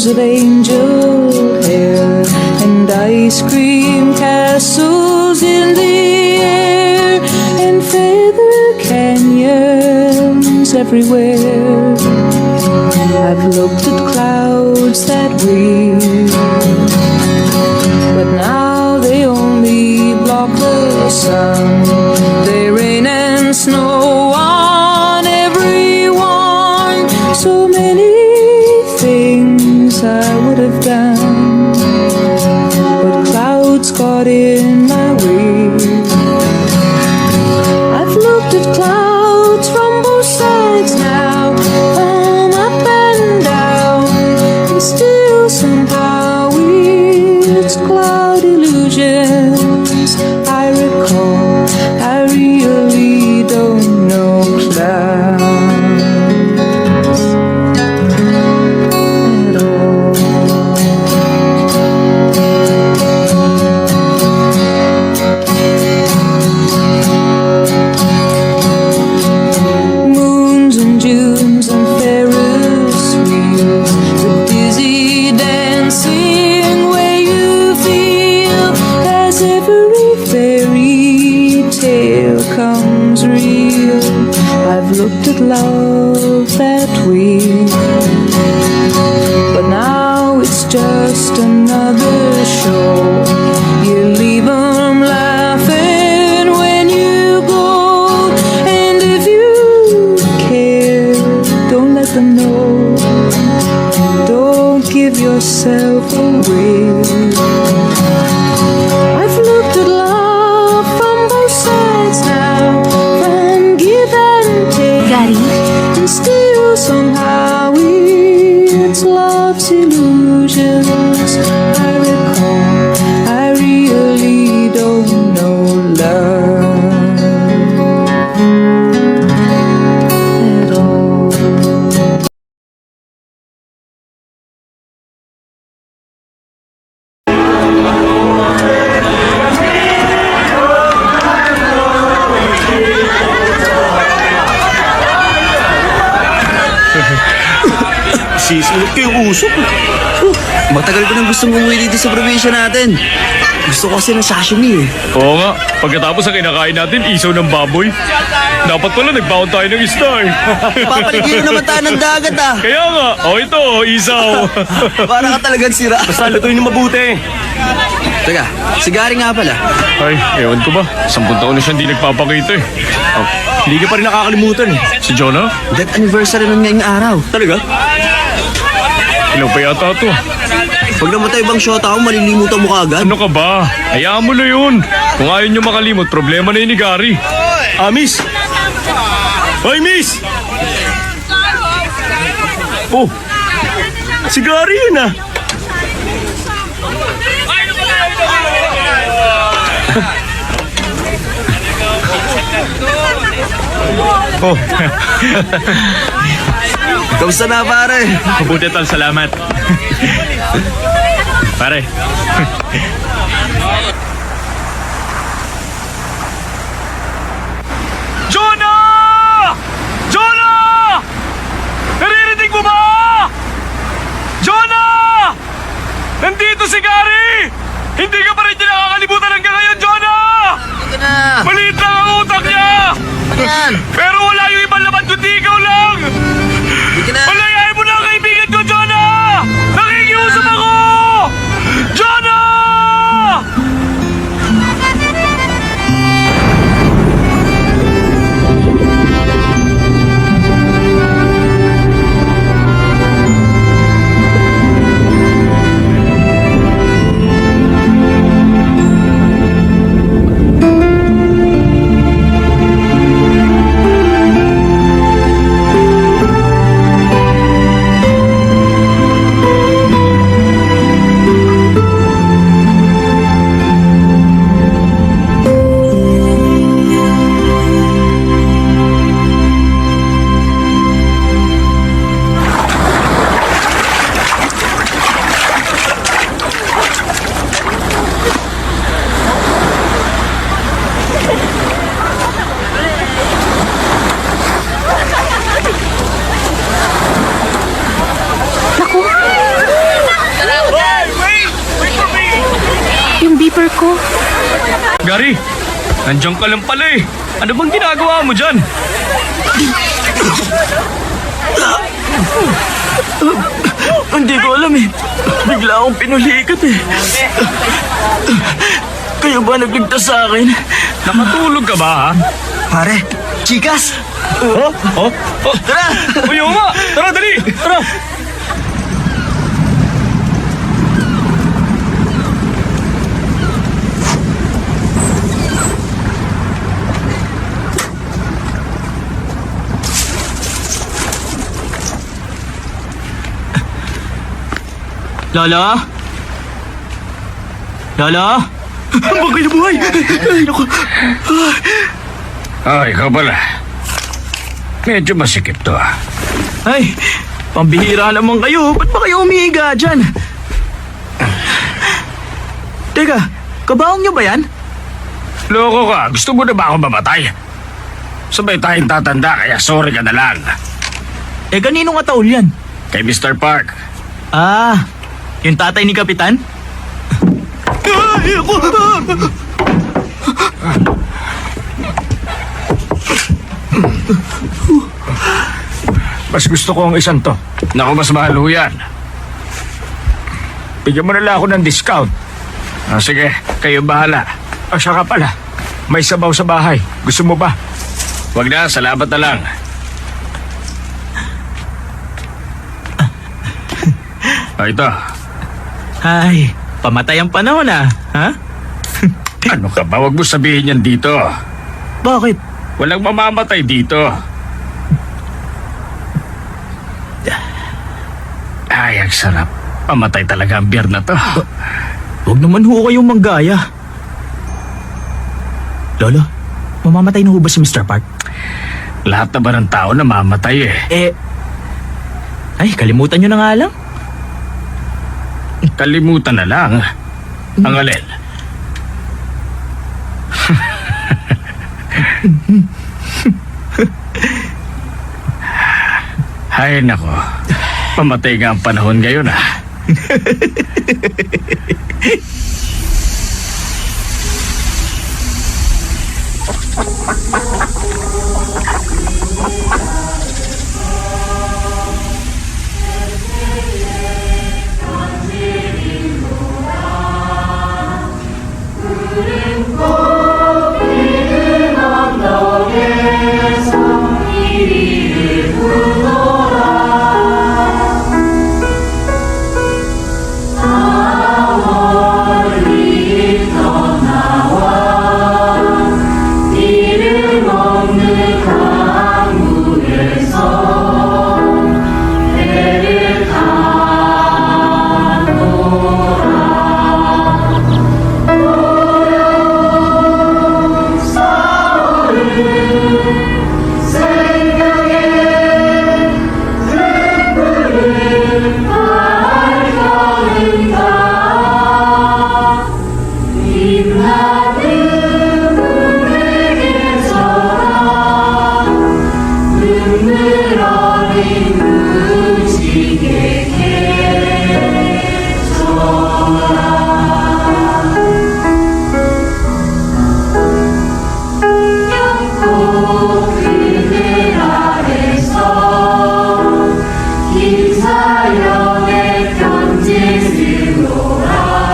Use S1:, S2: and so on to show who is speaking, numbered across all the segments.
S1: arms of angel hair and ice cream castles in the air and feather canyons everywhere. I've looked at clouds that weep, but now they only block the sun. They rain and snow on everyone. So many things I would have done, but clouds got in my way. I've looked at clouds from both sides now, from up and down, and still somehow it's cloud illusions. I recall I really don't know clouds at all. Moons and Junes and Ferris wheels, the dizzy dancing way you feel as every fairy tale comes real. I've looked at love that way, but now it's just another show. You leave 'em laughing when you go, and if you care, don't let them know. Don't give yourself away. I've looked at love from both sides now, from give and take,
S2: Gary,
S1: and still somehow it's love's illusions. I recall I really don't know love at all.
S3: Sisilip ko yung usok.
S4: Matagal ko nang gusto umuwi dito sa probinsya natin. Gusto ko kasi ng sashimi eh.
S5: Oo nga, pagkatapos ang kinakain natin, isaw ng baboy. Dapat pala nagbaon tayo ng isda eh.
S4: Papaligyan naman tayo ng dagat ah.
S5: Kaya nga, ito, isaw.
S4: Para ka talagang sira.
S3: Basta lutuin na mabuti.
S4: Teka, si Gary nga pala.
S5: Ay, ewan ko ba, 10 taon na siya hindi nagpapakita eh.
S3: Oh, hindi ka pa rin nakakalimutan eh.
S5: Si Jonah?
S4: That anniversary nun ngayong araw.
S3: Talaga?
S5: Ilang pa yata to?
S4: Pag namatay bang shota ako, malilimutan mo kaagad.
S5: Ano ka ba? Hayaan mo na yun. Kung ayaw nyo makalimot, problema na yun ni Gary.
S3: Ah, miss! Hoy, miss! Oh, si Gary yun ah.
S5: Oh,
S4: Kamusta na pare?
S5: mabuti tol, salamat. Pare. Jonah! Jonah! Naririnig mo ba? Jonah! Nandito si Gary! Hindi ka pa rin niya nakakalimutan hanggang ngayon, Jonah!
S4: Hindi na.
S5: Maliit lang ang utak niya!
S4: Ano yan?
S5: Pero wala yung ibang laman kundi ikaw lang!
S4: Hindi na.
S5: Palayain mo na ang kaibigan ko, Jonah! Nakikiusap ako! Jonah!
S1: ko.
S5: Gary, nandiyan ka lang pala eh. Ano bang ginagawa mo dyan?
S3: Hindi ko alam eh. Bigla akong pinulikat eh. Kayo ba nagligtas sa akin?
S5: Nakatulog ka ba ha?
S4: Pare, chikas!
S5: Oh? Oh? Oh?
S3: Tara!
S5: Uyo nga! Tara, dali! Tara!
S3: Lola? Lola? Bakit na buhay? Ay, naku.
S5: Ikaw pala. Medyo masikip to ah.
S3: Ay, pambihira naman kayo. Ba't ba kayo umihiga dyan? Teka, kabaong niyo ba yan?
S5: Loko ka, gusto mo na ba ako mamatay? Sabay tayong tatanda kaya sorry ka na lang.
S3: Eh, kanino nga taol yan?
S5: Kay Mr. Park.
S3: Ah, yung tatay ni Kapitan? Ay, ako!
S5: Mas gusto ko ang isang to. Naku, mas mahal ho yan. Bigyan mo na lang ako ng discount. Sige, kayo bahala. Siya ka pala. May sabaw sa bahay. Gusto mo ba? Wag na, salamat na lang. Ito.
S3: Ay, pamatay ang panahon ah. Ha?
S5: Ano ka ba? Wag mo sabihin yan dito.
S3: Bakit?
S5: Walang mamamatay dito. Ay, ang sarap. Pamatay talaga ang beer na to.
S3: Huwag naman ho kayong manggaya. Lolo, mamamatay na ho ba si Mr. Park?
S5: Lahat na ba ng tao namamatay eh?
S3: Ay, kalimutan nyo na nga lang.
S5: Kalimutan na lang. Ang alin. Ay, nako. Pamatay nga ang panahon ngayon ah.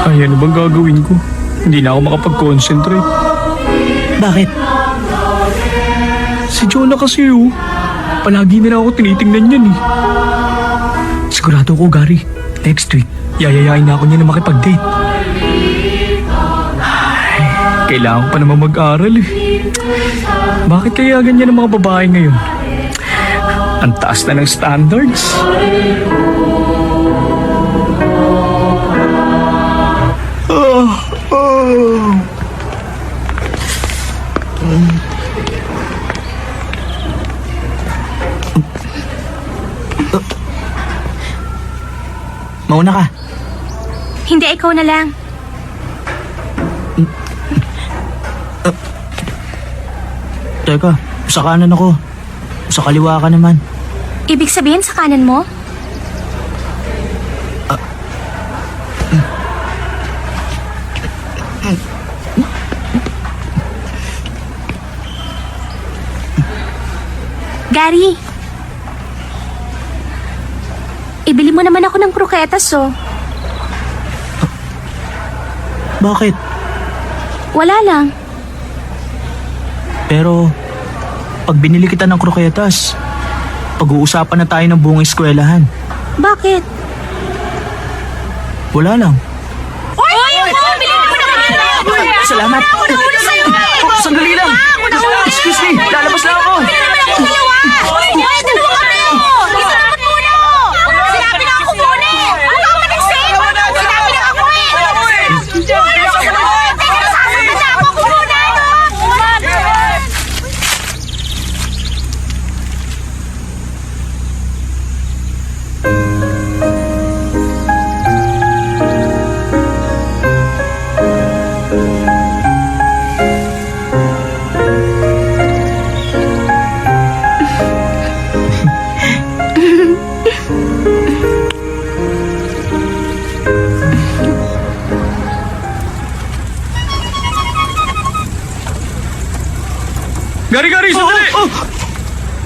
S5: Ay, ano bang gagawin ko? Hindi na ako makapag-concentrate.
S3: Bakit?
S5: Si Jonah kasi palagi na lang ako tinitingnan yan eh.
S3: Sigurado ko, Gary. Next week, yayayain na ako niya na makipag-date.
S5: Ay, kailangan ko pa naman mag-aral eh. Bakit kaya ganyan ang mga babae ngayon? Ang taas na ng standards.
S3: Mauna ka.
S1: Hindi, ikaw na lang.
S3: Teka, sa kanan ako. Sa kaliwa ka naman.
S1: Ibig sabihin sa kanan mo?
S2: Gary. Ibili mo naman ako ng kroketas, oh.
S3: Bakit?
S2: Wala lang.
S3: Pero, pag binili kita ng kroketas, pag-uusapan na tayo ng buong eskwelahan.
S2: Bakit?
S3: Wala lang.
S2: Uy! Bili mo na!
S3: Salamat. Oh, sandali lang. Excuse me, lalabas lang ako.
S5: Gary, sandali!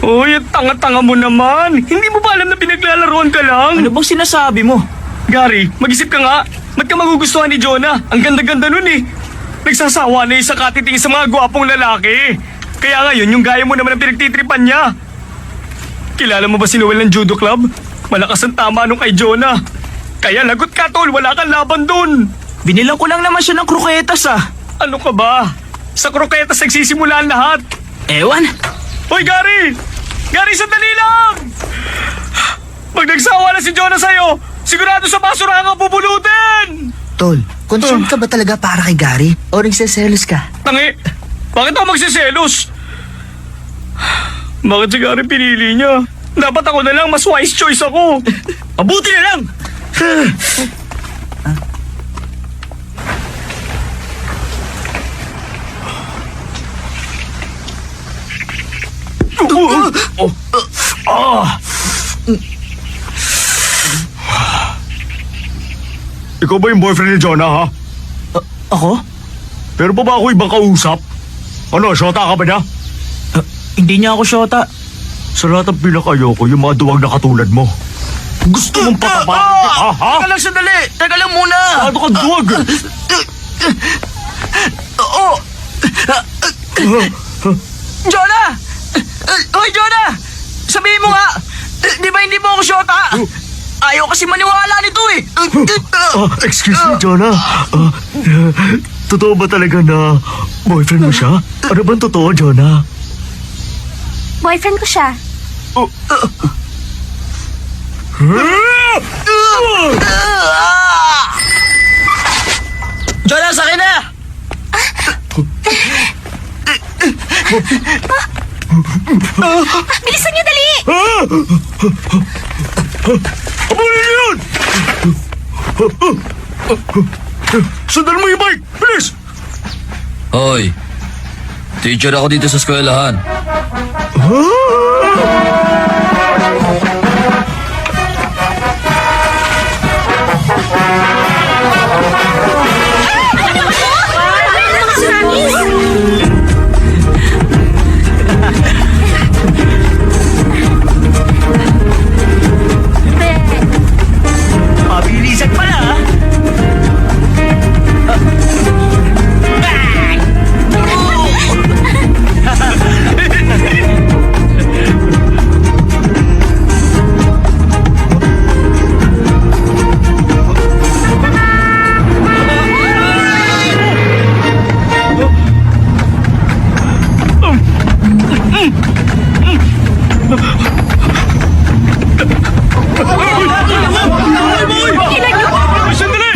S5: Uy, ang tanga-tanga mo naman. Hindi mo ba alam na pinaglalaroan ka lang?
S3: Ano bang sinasabi mo?
S5: Gary, mag-isip ka nga. Ba't ka magugustuhan ni Jonah? Ang ganda-ganda nun eh. Nagsasawa na sa katiting sa mga gwapong lalaki. Kaya ngayon, yung gaya mo naman ang pinagtitripan niya. Kilala mo ba si Noel ng judo club? Malakas ang tama nung kay Jonah. Kaya lagot ka, tol. Wala kang laban dun.
S3: Binilang ko lang naman siya ng kroketas ah.
S5: Ano ka ba? Sa kroketas nagsisimula ang lahat.
S3: Ewan.
S5: Hoy, Gary! Gary, sandali lang! Pag nagsawa na si Jonah sa'yo, sigurado sa basurahan ang pupulutin!
S4: Tol, concerned ka ba talaga para kay Gary? O nagseselos ka?
S5: Tangi, bakit ako magsiselos? Bakit si Gary pinili niya? Dapat ako na lang, mas wise choice ako. Mabuti na lang! Ikaw ba yung boyfriend ni Jonah, ha?
S3: Ako?
S5: Pero pa ba ako ibang kausap? Ano, syota ka ba niya?
S3: Hindi niya ako syota.
S5: Sa lahat ng pinakayoko, yung mga duwag na katulad mo. Gusto mong patabakin, ha?
S3: Teka lang sandali. Teka lang muna.
S5: Ano ka duwag?
S3: Oo. Jonah! Hoy, Jonah! Sabihin mo nga! Di ba hindi mo ako syota? Ayaw kasi maniwala nito eh.
S5: Excuse me, Jonah. Totoo ba talaga na boyfriend mo siya? Ano bang totoo, Jonah?
S2: Boyfriend ko siya.
S3: Jonah, sa akin na!
S2: Bilisan niyo, dali!
S5: Abulin niyo yun! Sundan mo yung bike! Bilis!
S6: Hoy, teacher ako dito sa eskwelahan.
S3: Mabilisan pala ah.
S5: Sandali!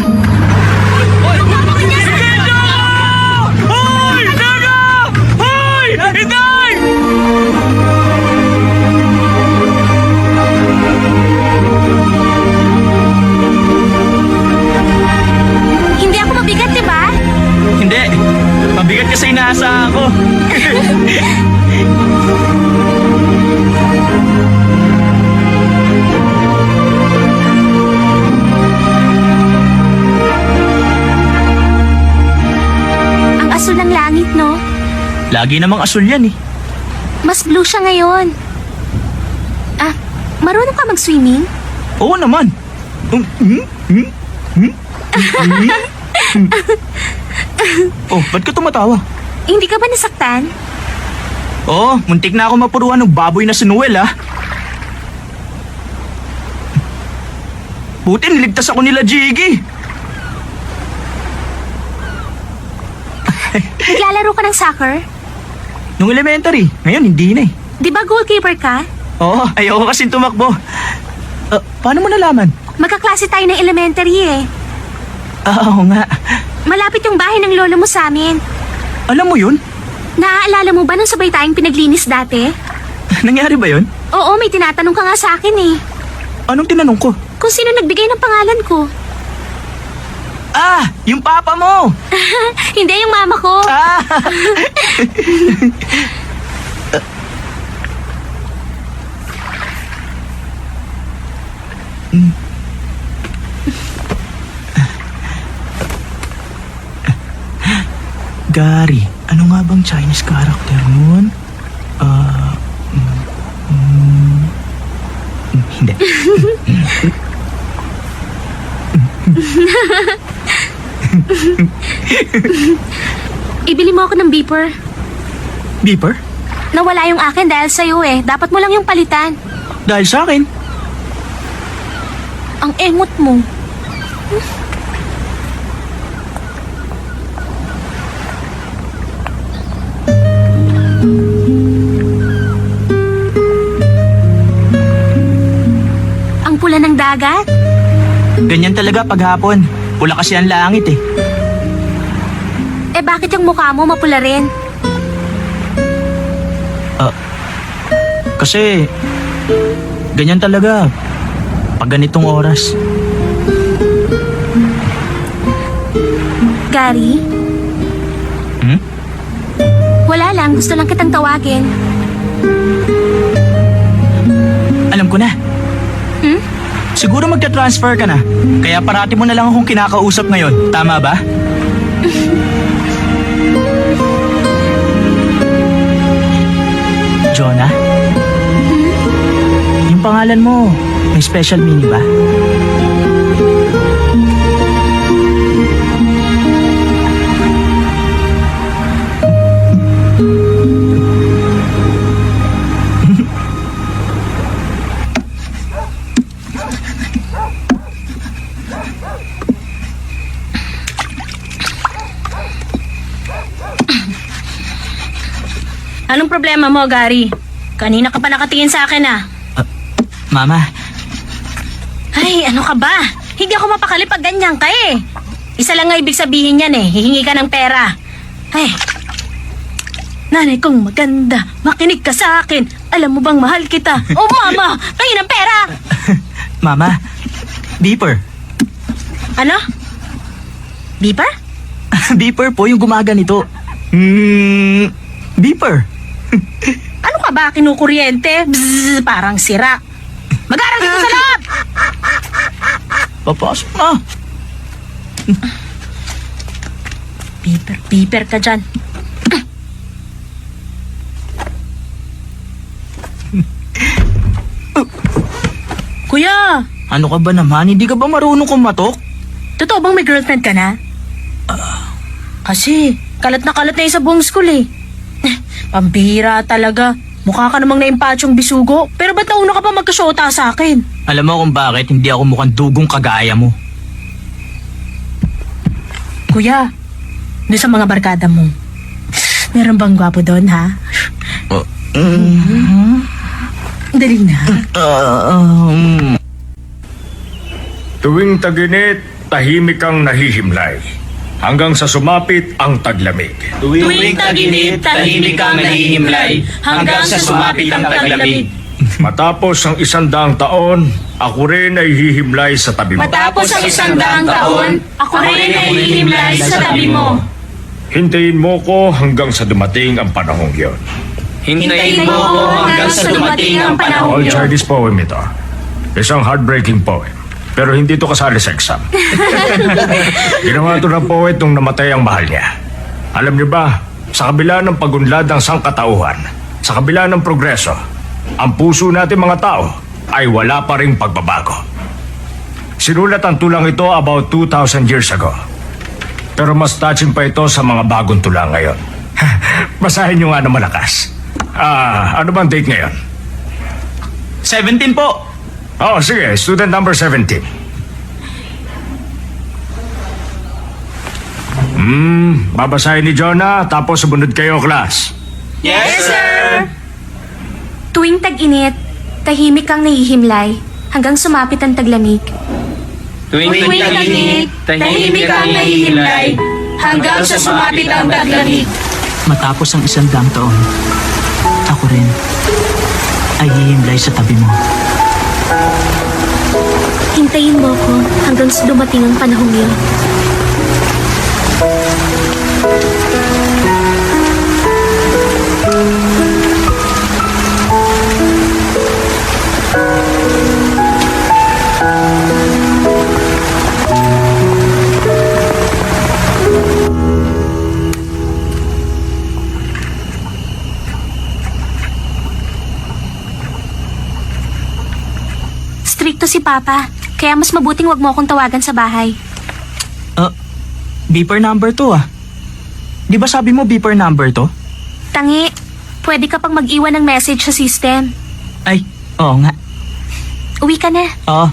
S5: Sige, Jonah! Hoy! Teka! Hoy! Hinday!
S2: Hindi ako mabigat, di ba?
S3: Hindi. Mabigat kasi inaasahan ko.
S2: Ang asul ng langit, no?
S3: Lagi namang asul yan eh.
S2: Mas blue siya ngayon. Marunong ka mag-swimming?
S3: Oo naman. Oh, ba't ka tumatawa?
S2: Hindi ka ba nasaktan?
S3: Oo, muntik na ako mapuruan ng baboy na si Noel, ha? Buti niligtas ako nila, Jiggy.
S2: Naglalaro ka ng soccer?
S3: Nung elementary, ngayon hindi na eh.
S2: Di ba goalkeeper ka?
S3: Oo, ayoko kasing tumakbo. Paano mo nalaman?
S2: Magkaklase tayo ng elementary eh.
S3: Oo nga.
S2: Malapit yung bahay ng lolo mo sa amin.
S3: Alam mo yun?
S2: Naaalala mo ba nung sabay tayong pinaglinis dati?
S3: Nangyari ba yun?
S2: Oo, may tinatanong ka nga sa akin eh.
S3: Anong tinanong ko?
S2: Kung sino nagbigay ng pangalan ko.
S3: Ah, yung papa mo!
S2: Hindi yung mama ko.
S3: Ah! Gary, ano nga bang Chinese character nun? Hindi.
S2: Ibili mo ako ng beeper.
S3: Beeper?
S2: Nawala yung akin dahil sa'yo eh. Dapat mo lang yung palitan.
S3: Dahil sa akin?
S2: Ang engot mo. Ang pula ng dagat?
S3: Ganyan talaga paghapon. Pula kasi ang langit eh.
S2: Eh bakit yung mukha mo mapula rin?
S3: Kasi, ganyan talaga. Pag ganitong oras.
S2: Gary?
S3: Hmm?
S2: Wala lang, gusto lang kitang tawagin.
S3: Alam ko na.
S2: Hmm?
S3: Siguro magta-transfer ka na. Kaya parati mo na lang akong kinakausap ngayon. Tama ba? Jonah? Yung pangalan mo, may special meaning ba?
S7: Anong problema mo, Gary? Kanina ka pa nakatingin sa akin ah.
S3: Mama,
S7: Ay, ano ka ba? Hindi ako mapakali pag ganyan ka eh. Isa lang nga ibig sabihin yan eh. Hihingi ka ng pera. Ay, nanay kong maganda. Makinig ka sa akin. Alam mo bang mahal kita? Oh, mama! Pahingi ng pera!
S3: Mama, beeper.
S7: Ano? Beeper?
S3: Beeper po yung gumaganito. Beeper.
S7: Ano ka ba? Kinukuryente? Bzzz, parang sira. Mag-aral dito sa loob!
S3: Papasok na.
S7: Beeper ka dyan. Kuya,
S3: Ano ka ba naman? Hindi ka ba marunong kumatok?
S7: totoo bang may girlfriend ka na? Kasi, kalat na yun sa buong school eh. Pambihira talaga. Mukha ka namang naimpatsyong bisugo. Pero ba't nauna ka pa magkasyota sa akin?
S3: Alam mo kung bakit hindi ako mukhang dugong kagaya mo.
S7: Kuya, doon sa mga barkada mo, meron bang gwapo doon, ha? Dali na.
S5: Tuwing taginit, tahimik kang nahihimlay. Hanggang sa sumapit ang taglamig.
S7: Tuwing taginit, tahimik kang nahihimlay, hanggang sa sumapit ang taglamig.
S5: Matapos ang 100 taon, ako rin ay hihimlay sa tabi mo.
S7: Matapos ang 100 taon, ako rin ay hihimlay sa tabi mo.
S5: Hintayin mo ko hanggang sa dumating ang panahong yon.
S7: Hintayin mo ako hanggang sa dumating ang panahon
S5: All
S7: yun.
S5: Chinese poem ito. Isang heartbreaking poem. Pero hindi ito kasali sa exam. Ginawa ito ng poet nung namatay ang mahal niya. Alam niyo ba, sa kabila ng pagunlad ng sangkatauhan, sa kabila ng progreso, ang puso natin mga tao ay wala pa ring pagbabago. Sinulat ang tulang ito about 2,000 years ago. Pero mas touching pa ito sa mga bagong tula ngayon. Basahin nyo nga ng malakas. Ano bang date ngayon?
S3: 17 po.
S5: Oh, sige. Student number 17. Babasahin ni Jonah, tapos sumunod kayo, class.
S3: Yes, sir.
S2: Tuwing tag-init, tahimik kang nahihimlay hanggang sumapit ang taglamig.
S3: Tuwing tag-init, tahimik kang nahihimlay hanggang sa sumapit ang taglamig.
S8: Matapos ang 100 taon, ako rin ay hihimlay sa tabi mo.
S2: Hintayin mo ako hanggang sa dumating ang panahong yun. Stricto si Papa, kaya mas mabuting wag mo akong tawagan sa bahay.
S8: Beeper number to ah. Di ba sabi mo beeper number to?
S2: Tangi, pwede ka pang mag-iwan ng message sa system.
S8: Ay, oo nga.
S2: Uwi ka na.
S8: Oo,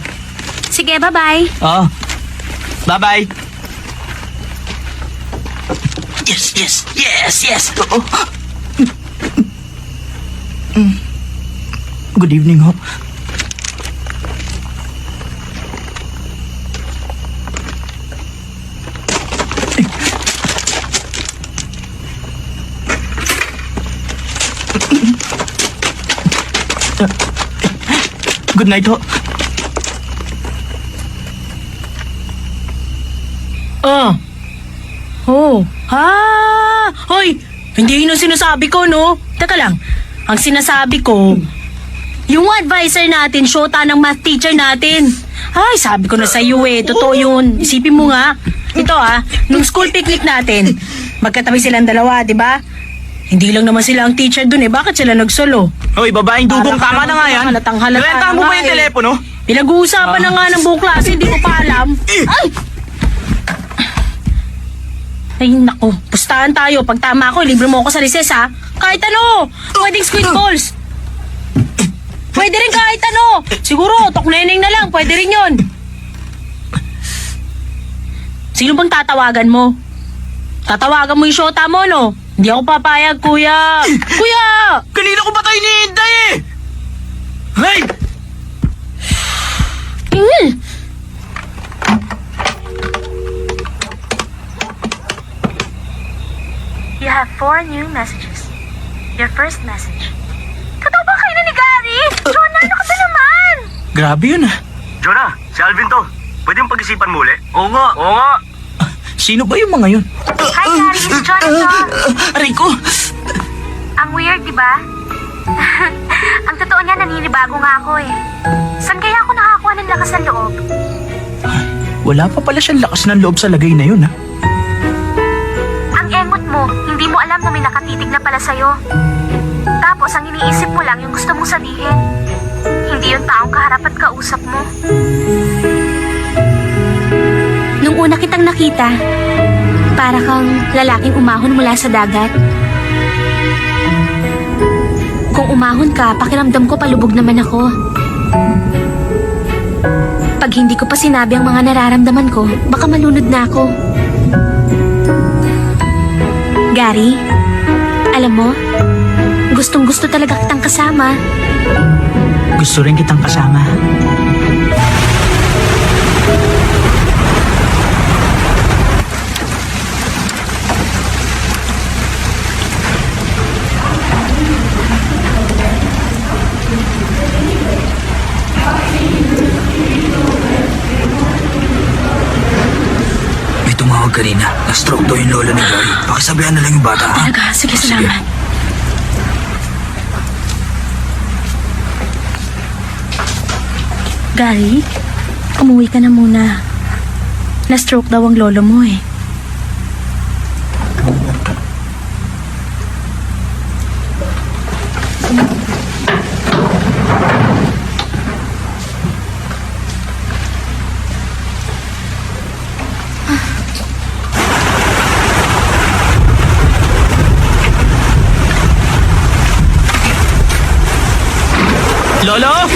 S2: Sige, bye-bye.
S8: oo. Bye-bye. Yes, yes, yes, yes. Oo. Good evening ho. Good night ho.
S7: Hoy, hindi yun ang sinasabi ko, no? Teka lang, ang sinasabi ko, yung advisor natin, syota ng math teacher natin. Ay, sabi ko na sa iyo totoo yun. Isipin mo nga. Ito nung school picnic natin, magkatabi silang dalawa, di ba? Hindi lang naman sila ang teacher dun bakit sila nagsolo?
S3: Hoy, babaeng dugong, tama na nga yan.
S7: Halatang-halata
S3: Rentahan mo
S7: na
S3: ba
S7: nga
S3: yung telepono?
S7: Pinag-uusapan na nga ng buong klase, di ko pa alam. Ay! Ay, naku. Pustahan tayo. Pag tama ako, libre mo ako sa recess, ha? Kahit ano! Pwedeng squid balls. Pwede rin kahit ano. Siguro, tokneneng na lang. Pwede rin yun. Sino bang tatawagan mo? Tatawagan mo yung syota mo, no? Hindi ako papayag, kuya. Kuya!
S3: Kanina ko pa tayo hinihintay eh! Hey!
S2: You have 4 new messages. Your first message. Totoo ba kayo na ni Gary? Jonah, ano ka ba naman?
S8: Grabe yun ah.
S5: Jonah, si Alvin to. Pwede yung pag-isipan muli?
S3: Oo nga.
S5: Oo nga.
S8: Sino ba yung mga yun?
S2: Hi, Gary. Si Jonah to.
S8: Aray ko!
S2: Ang weird, di ba? Ang totoo niya, naninibago nga ako eh. Saan kaya ako nakakuha ng lakas ng loob?
S8: Wala pa pala siyang lakas ng loob sa lagay na yun ah.
S2: Ang engot mo, hindi mo alam na may nakatitig na pala sa'yo. Tapos, ang iniisip mo lang yung gusto mong sabihin. Hindi yung taong kaharap at kausap mo. Nung una kitang nakita, para kang lalaking umahon mula sa dagat. Kung umahon ka, pakiramdam ko palubog naman ako. Pag hindi ko pa sinabi ang mga nararamdaman ko, baka malunod na ako. Gary, alam mo, gustong-gusto talaga kitang kasama.
S8: Gusto rin kitang kasama.
S4: May tumawag kanina. Na-stroke daw yung lola ni Gary. Pakisabihan na lang yung bata, ha?
S7: Talaga, sige, salamat. Gary, umuwi ka na muna. Na-stroke daw ang lolo mo eh.
S3: Lolo?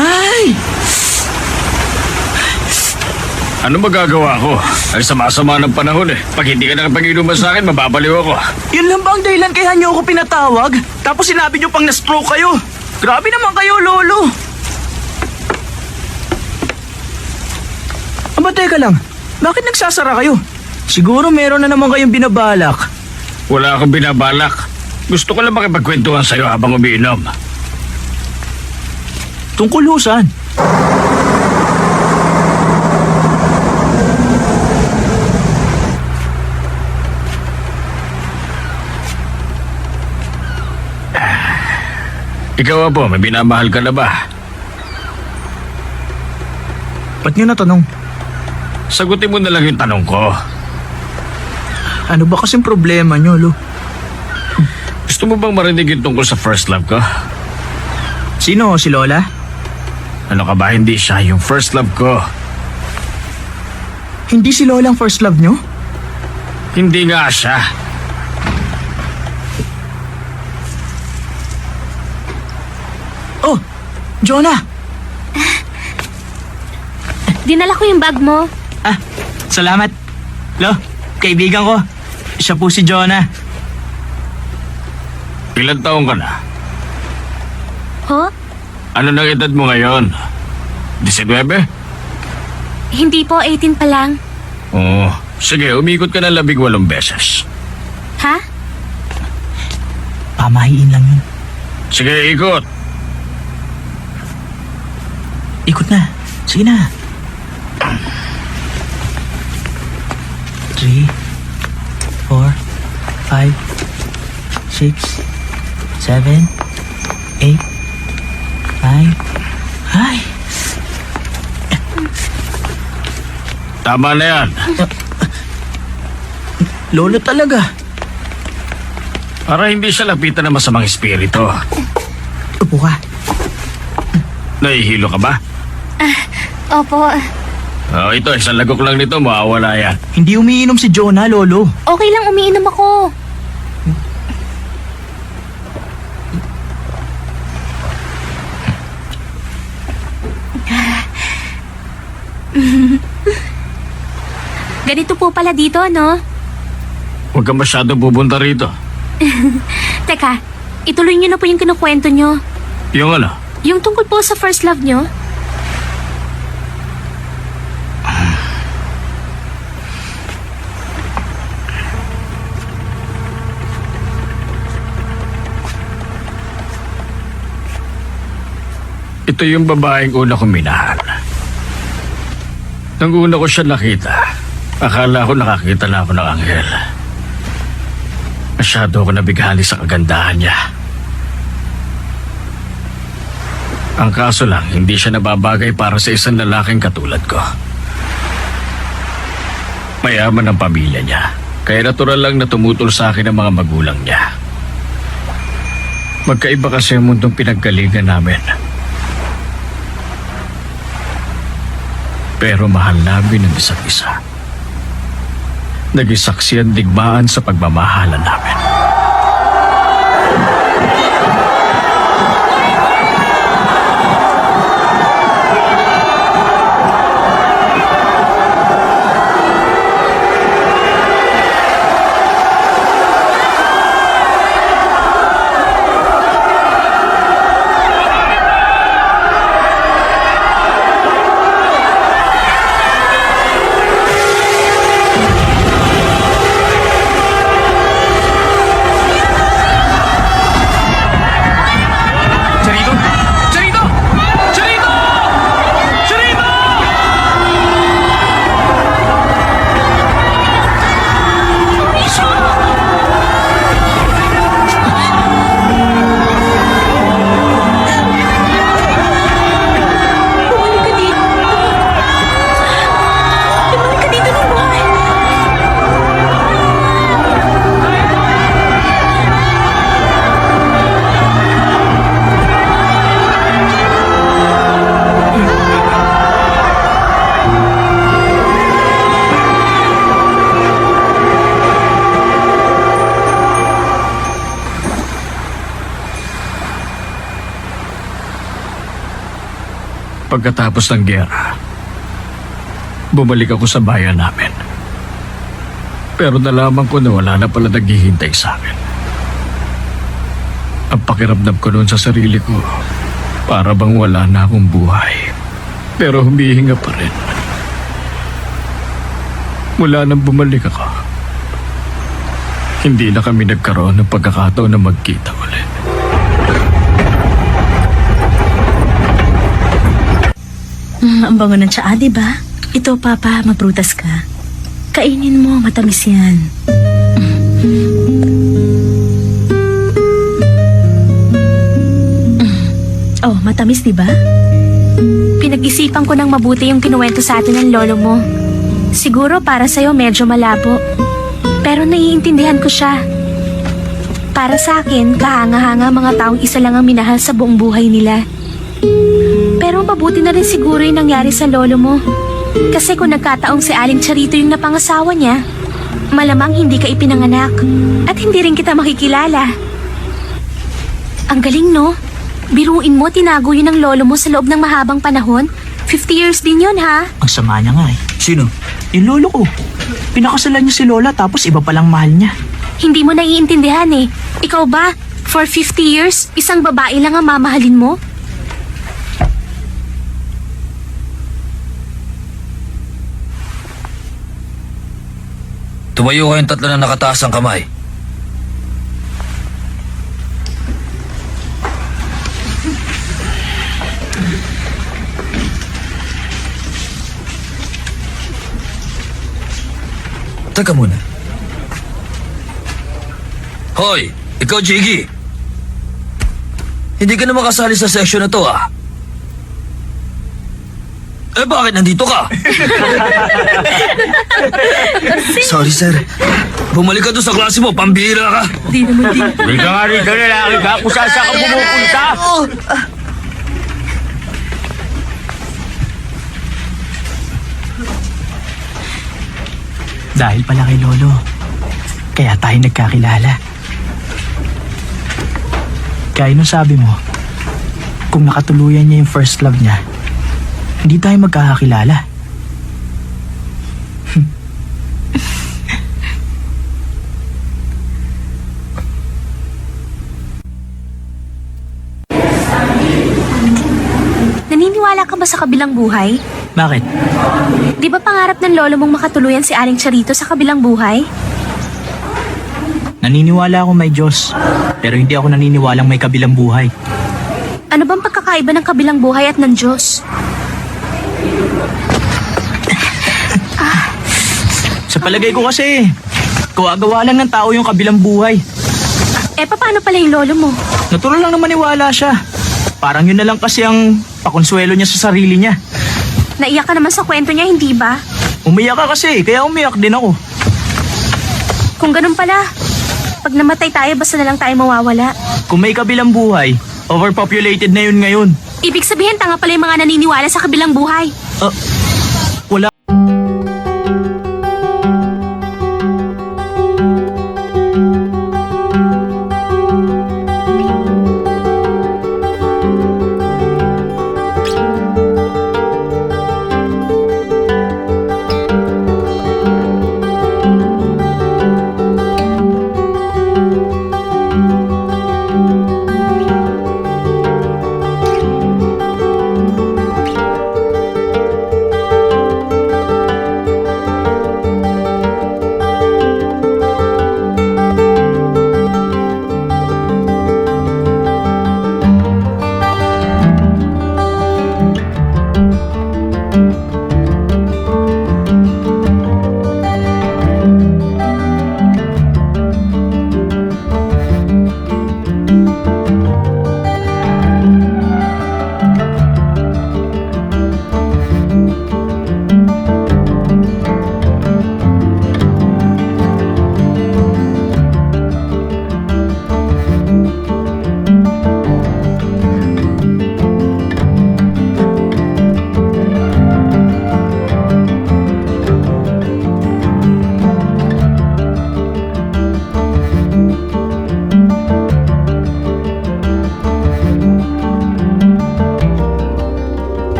S3: Ay!
S5: Ano magagawa ko? Ay sama-sama ng panahon eh. Pag hindi ka nakapag-inuman sa akin, mababaliw ako.
S3: Yun lang ba ang dahilan kaya niyo ako pinatawag? Tapos sinabi niyo pang na-stroke kayo. Grabe naman kayo, Lolo. Aba, teka lang. Bakit nagsasara kayo? Siguro meron na naman kayong binabalak.
S5: Wala akong binabalak. Gusto ko lang makipagkwentuhan sa'yo habang umiinom.
S3: Tungkol ho saan?
S5: Ikaw po, may binamahal ka na ba?
S3: Ba't niyo natanong?
S5: Sagutin mo na lang yung tanong ko.
S3: Ano ba kasing problema niyo, Lo?
S5: Gusto mo bang marinig yung tungkol sa first love ko?
S3: Sino? Si Lola?
S5: Ano ka ba, hindi siya yung first love ko.
S3: Hindi si Lola ang first love niyo?
S5: Hindi nga siya.
S3: Oh, Jonah!
S7: Dinala ko yung bag mo.
S3: Ah, salamat. Lo, kaibigan ko. Siya po si Jonah.
S5: Ilan taong ka na?
S7: Ho?
S5: Ano nang edad mo ngayon? 19?
S7: Hindi po, 18 pa lang.
S5: Oo. Sige, umikot ka na 18 beses.
S7: Ha?
S3: Pamahiin lang yun.
S5: Sige, ikot.
S3: Ikot na. Sige na. 3, 4, 5, 6, 7, 8, 9. Ay!
S5: Tama na yan.
S3: Lolo talaga.
S5: Para hindi siya lapitan ng masamang espiritu.
S3: Upo ka.
S5: Nahihilo ka ba?
S7: Opo.
S5: Oh, ito, isang lagok lang nito, mawawala yan.
S3: Hindi umiinom si Jonah, Lolo.
S7: Okay lang, umiinom ako. Ganito po pala dito, no?
S5: Huwag ka masyadong pupunta rito.
S7: Teka, ituloy niyo na po yung kinukwento niyo.
S5: Yung ano?
S7: Yung tungkol po sa first love niyo.
S5: Ito yung babaeng una kong minahal. Nang una ko siya nakita, akala ko nakakita na ako ng anghel. Masyado ako nabighali sa kagandahan niya. Ang kaso lang, hindi siya nababagay para sa isang lalaking katulad ko. Mayaman ang pamilya niya, kaya natural lang na tumutol sa akin ang mga magulang niya. Magkaiba kasi ang mundong pinaggalingan namin. Pero mahal namin ang isa't isa. Naging saksi ang digmaan sa pagmamahalan namin. Pagkatapos ng giyera, bumalik ako sa bayan namin. Pero nalaman ko na wala na pala naghihintay sa akin. Ang pakiramdam ko noon sa sarili ko, para bang wala na akong buhay. Pero humihinga pa rin. Mula nang bumalik ako, hindi na kami nagkaroon ng pagkakataon na magkita ulit.
S7: Ang bango ng tsaa, diba? Ito, Papa, magprutas ka. Kainin mo, matamis yan. Oh, matamis, diba?
S2: Pinag-isipan ko ng mabuti yung kinuwento sa atin ng lolo mo. Siguro para sa'yo medyo malabo. Pero naiintindihan ko siya. Para sa akin, kahanga-hanga mga taong isa lang ang minahal sa buong buhay nila. Pero mabuti na rin siguro yung nangyari sa lolo mo. Kasi kung nagkataong si Aling Charito yung napangasawa niya, malamang hindi ka ipinanganak at hindi rin kita makikilala. Ang galing, no? Biruin mo, tinago yun ng lolo mo sa loob ng mahabang panahon. 50 years din yun, ha?
S8: Ang sama niya nga eh.
S4: Sino?
S8: Yung lolo ko. Pinakasalan niya si Lola tapos iba palang mahal niya.
S2: Hindi mo naiintindihan eh. Ikaw ba, for 50 years, isang babae lang ang mamahalin mo?
S6: Tumayo kayong tatlo na nakataas ang kamay. Teka muna. Hoy, ikaw, Jiggy. Hindi ka na makasali sa section na to, ah. Eh, bakit nandito ka?
S4: Sorry, sir.
S6: Bumalik ka doon sa klase mo, pambihira ka.
S7: Di naman din.
S5: Rika nga rika, lalaki ka, kung saan ka pumupunta.
S8: Dahil pala kay Lolo. Kaya tayo nagkakilala. Kaya nung sabi mo, kung nakatuluyan niya yung first love niya, hindi tayo magkakakilala.
S2: Naniniwala ka ba sa kabilang buhay?
S8: Bakit?
S2: Di ba pangarap ng lolo mong makatuluyan si Aling Charito sa kabilang buhay?
S8: Naniniwala ako may Diyos, pero hindi ako naniniwalang may kabilang buhay.
S2: Ano bang pagkakaiba ng kabilang buhay at ng Diyos?
S8: Sa palagay ko kasi, gawa lang ng tao yung kabilang buhay.
S2: Eh, paano pala yung lolo mo?
S8: Natural lang na maniwala siya. Parang yun na lang kasi ang pakonsuelo niya sa sarili niya.
S2: Naiyak ka naman sa kwento niya, hindi ba?
S8: Umiyak ka kasi, kaya umiyak din ako.
S2: Kung ganun pala, pag namatay tayo, basta na lang tayo mawawala.
S8: Kung may kabilang buhay, overpopulated na yun ngayon.
S2: Ibig sabihin, tanga pala yung mga naniniwala sa kabilang buhay.
S8: Wala.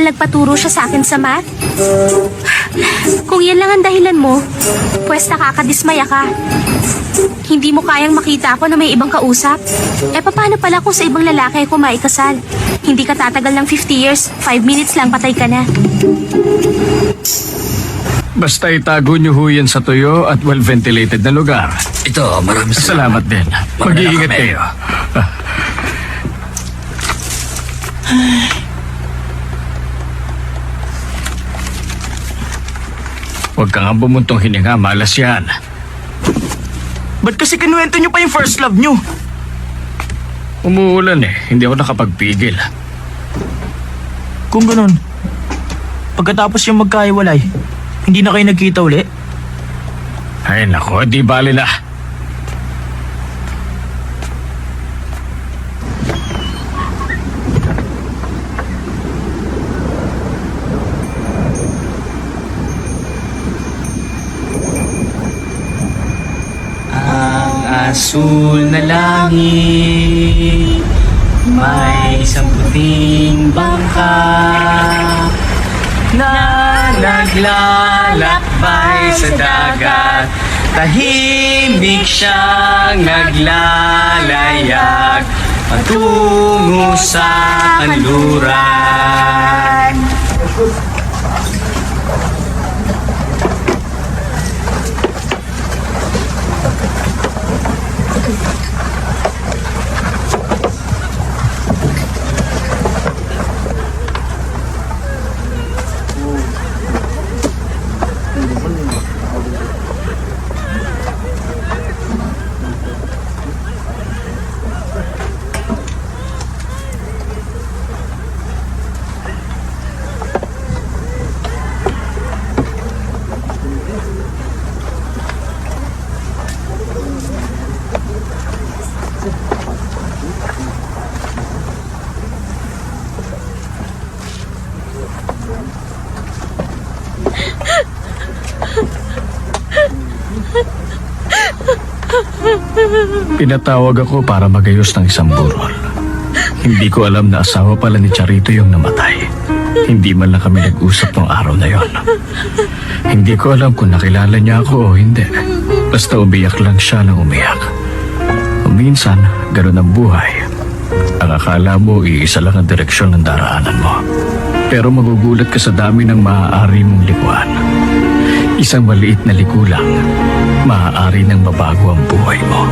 S2: dahil nagpaturo siya sa akin sa math? Kung yan lang ang dahilan mo, pwes nakakadismaya ka. Hindi mo kayang makita ako na may ibang kausap? Eh paano pala kung sa ibang lalaki ako maikasal? Hindi ka tatagal ng 50 years, 5 minutes lang patay ka na.
S5: Basta itago niyo ho yan sa tuyo at well-ventilated na lugar.
S6: Ito, maraming
S5: Salamat din. Mag-iingat
S6: kami.
S5: kayo. Huwag ka nga bumuntong hininga, malas yan.
S3: Ba't kasi kinuwento nyo pa yung first love nyo?
S5: Umuulan hindi ako nakapagpigil.
S8: Kung ganun, pagkatapos yung magkahiwalay, hindi na kayo nagkita uli?
S5: Ay nako, di bali na.
S3: Asul na langit, may isang puting bangka na naglalakbay sa dagat. Tahimik siyang naglalayag patungo sa kanluran.
S5: Pinatawag ako para magayos ng isang burol. Hindi ko alam na asawa pala ni Charito yung namatay. Hindi man lang kami nag-usap ng araw na yon. Hindi ko alam kung nakilala niya ako o hindi. Basta umiyak lang siya nang umiyak. Minsan, ganun ang buhay. Ang akala mo, iisa lang ang direksyon ng daraanan mo. Pero magugulat ka sa dami ng maaari mong likuan. Isang maliit na liku lang, maaari nang mabago ang buhay mo.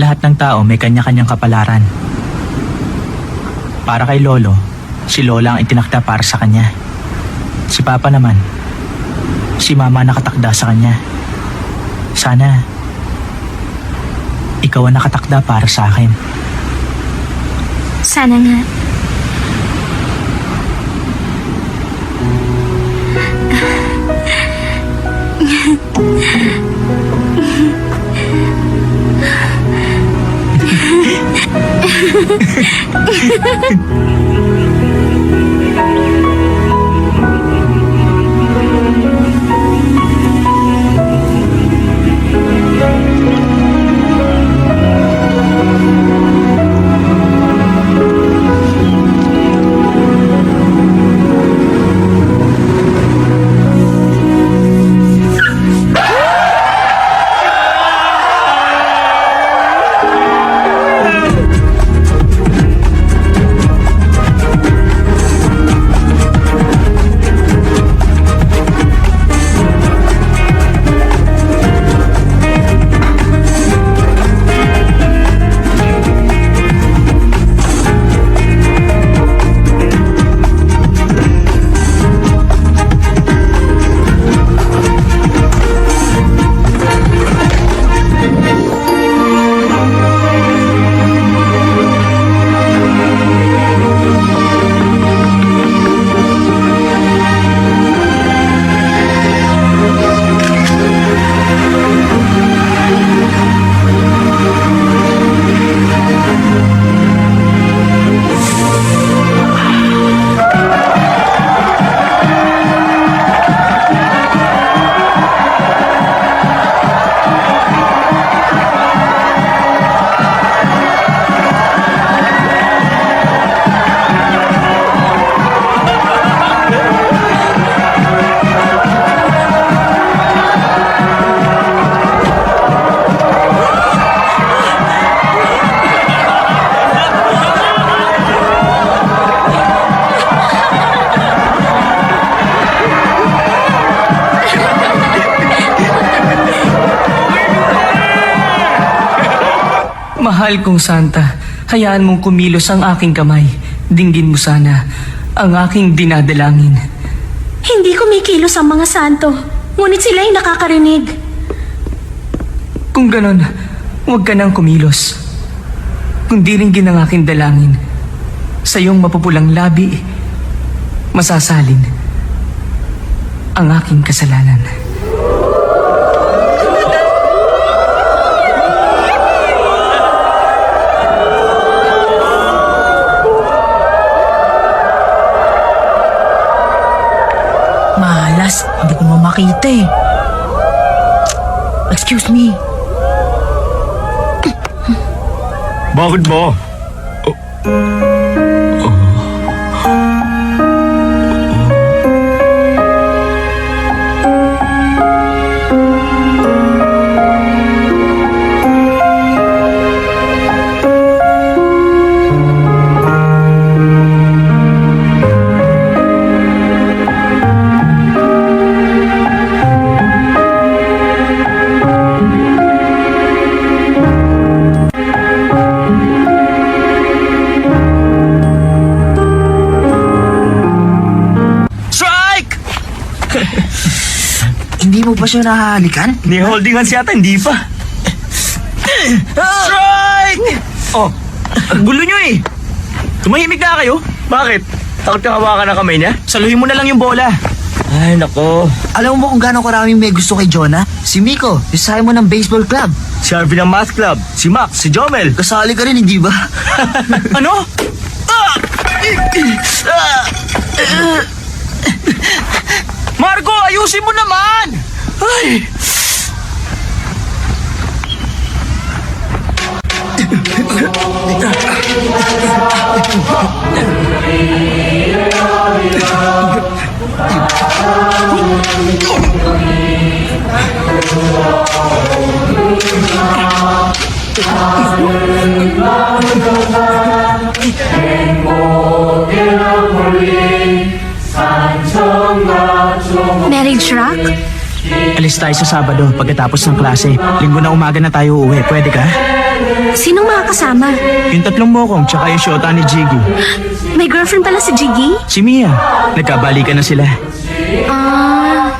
S8: Lahat ng tao may kanya-kanyang kapalaran. Para kay Lolo, si Lola ang itinakda para sa kanya. Si Papa naman, si Mama nakatakda sa kanya. Sana, ikaw ang nakatakda para sa akin.
S2: Sana nga.
S3: Mahal kong Santa, hayaan mong kumilos ang aking kamay. Dinggin mo sana ang aking dinadalangin.
S2: Hindi kumikilos ang mga santo, ngunit sila'y nakakarinig.
S3: Kung ganon, huwag ka nang kumilos. Kung diringgin ang aking dalangin, sa iyong mapupulang labi, masasalin ang aking kasalanan.
S7: Malas, hindi ko makita eh. Excuse me.
S5: Bakit ba?
S3: Strike!
S4: Hindi mo pa siya nahahalikan?
S5: Ni holding hands yata, hindi pa.
S3: Strike!
S5: Oh, gulo nyo eh. Tumahimik na kayo. Bakit? Takot kang hawakan ng kamay niya?
S3: Saluhin mo na lang yung bola.
S5: Ay, nako.
S4: Alam mo kung gaano karaming may gusto kay Jonah? Si Miko, yung mo ng baseball club.
S5: Si Harvey ng math club. Si Max, si Jomel.
S4: Kasali ka rin, hindi ba?
S3: Ano? Marco, ayusin mo naman! Ay!
S2: Marriage rock?
S8: Alis tayo sa Sabado pagkatapos ng klase. Linggo na umaga na tayo uuwi. Pwede ka?
S2: Sinong mga kasama?
S8: Yung tatlong mokong tsaka yung syota ni Jiggy.
S2: May girlfriend pala si Jiggy?
S8: Si Mia. Nagkabalikan na sila.
S2: Ah,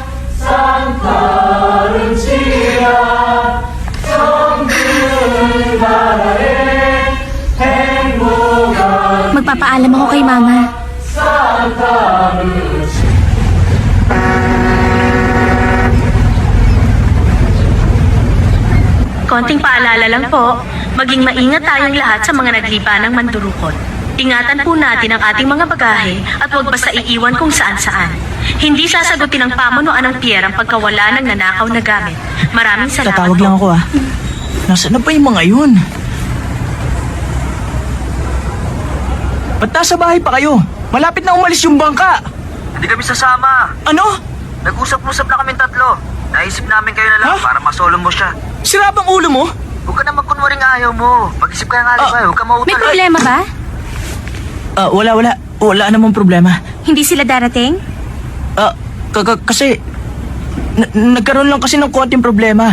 S2: magpapaalam ako kay Mama.
S7: Konting paalala lang po, maging maingat tayong lahat sa mga naglipa ng mandurukot. Ingatan po natin ang ating mga bagahe at huwag basta iiwan kung saan-saan. Hindi sasagutin ng pamunuan ng pier ang pagkawala ng nanakaw na gamit. Maraming salamat
S8: Tatawag
S7: po.
S8: lang ako ah. Nasaan na ba yung mga yun? Ba't nasa bahay pa kayo? Malapit na umalis yung bangka.
S4: Hindi kami sasama.
S8: Ano?
S4: Nag-usap-usap na kami tatlo. Naisip namin kayo na lang
S8: Ha?
S4: para masolo mo siya.
S8: Sira bang ulo mo?
S4: Huwag ka na magkunwaring ayaw mo. Mag-isip ka nga alibay. Huwag ka mautal.
S2: May problema ba?
S8: Wala. Wala namang problema.
S2: Hindi sila darating?
S8: Kasi nagkaroon lang kasi ng konting problema.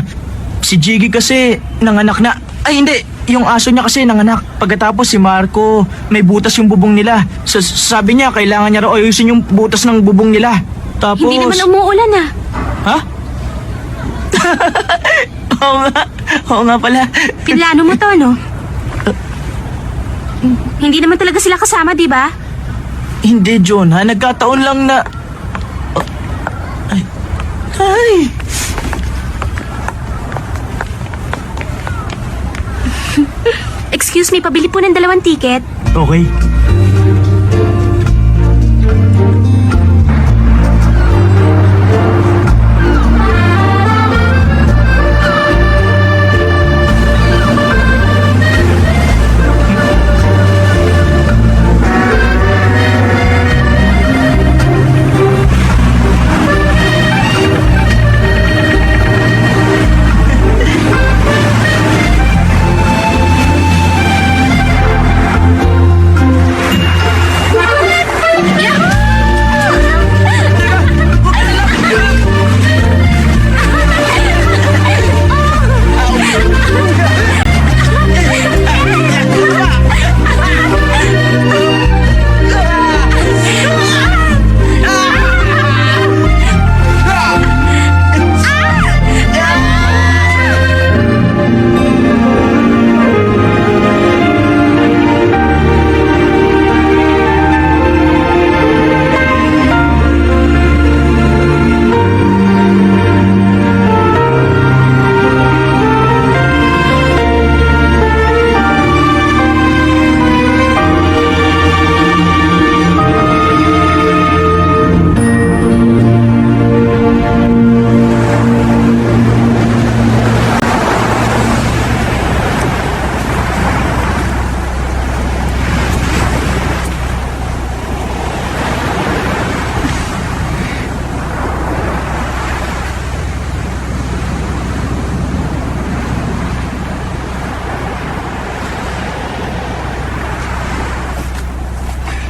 S8: Si Jiggy kasi nanganak na. Ay hindi, yung aso niya kasi nanganak. Pagkatapos si Marco, may butas yung bubong nila. Sabi niya kailangan niya raw ayusin yung butas ng bubong nila. Tapos
S2: Hindi naman umuulan ah.
S8: Ha? Oo nga pala.
S2: Pinlano mo to, no? Hindi naman talaga sila kasama, di ba?
S8: Hindi, John, ha? Nagkataon lang na... Ay.
S2: Excuse me, pabili po ng 2 ticket.
S8: Okay.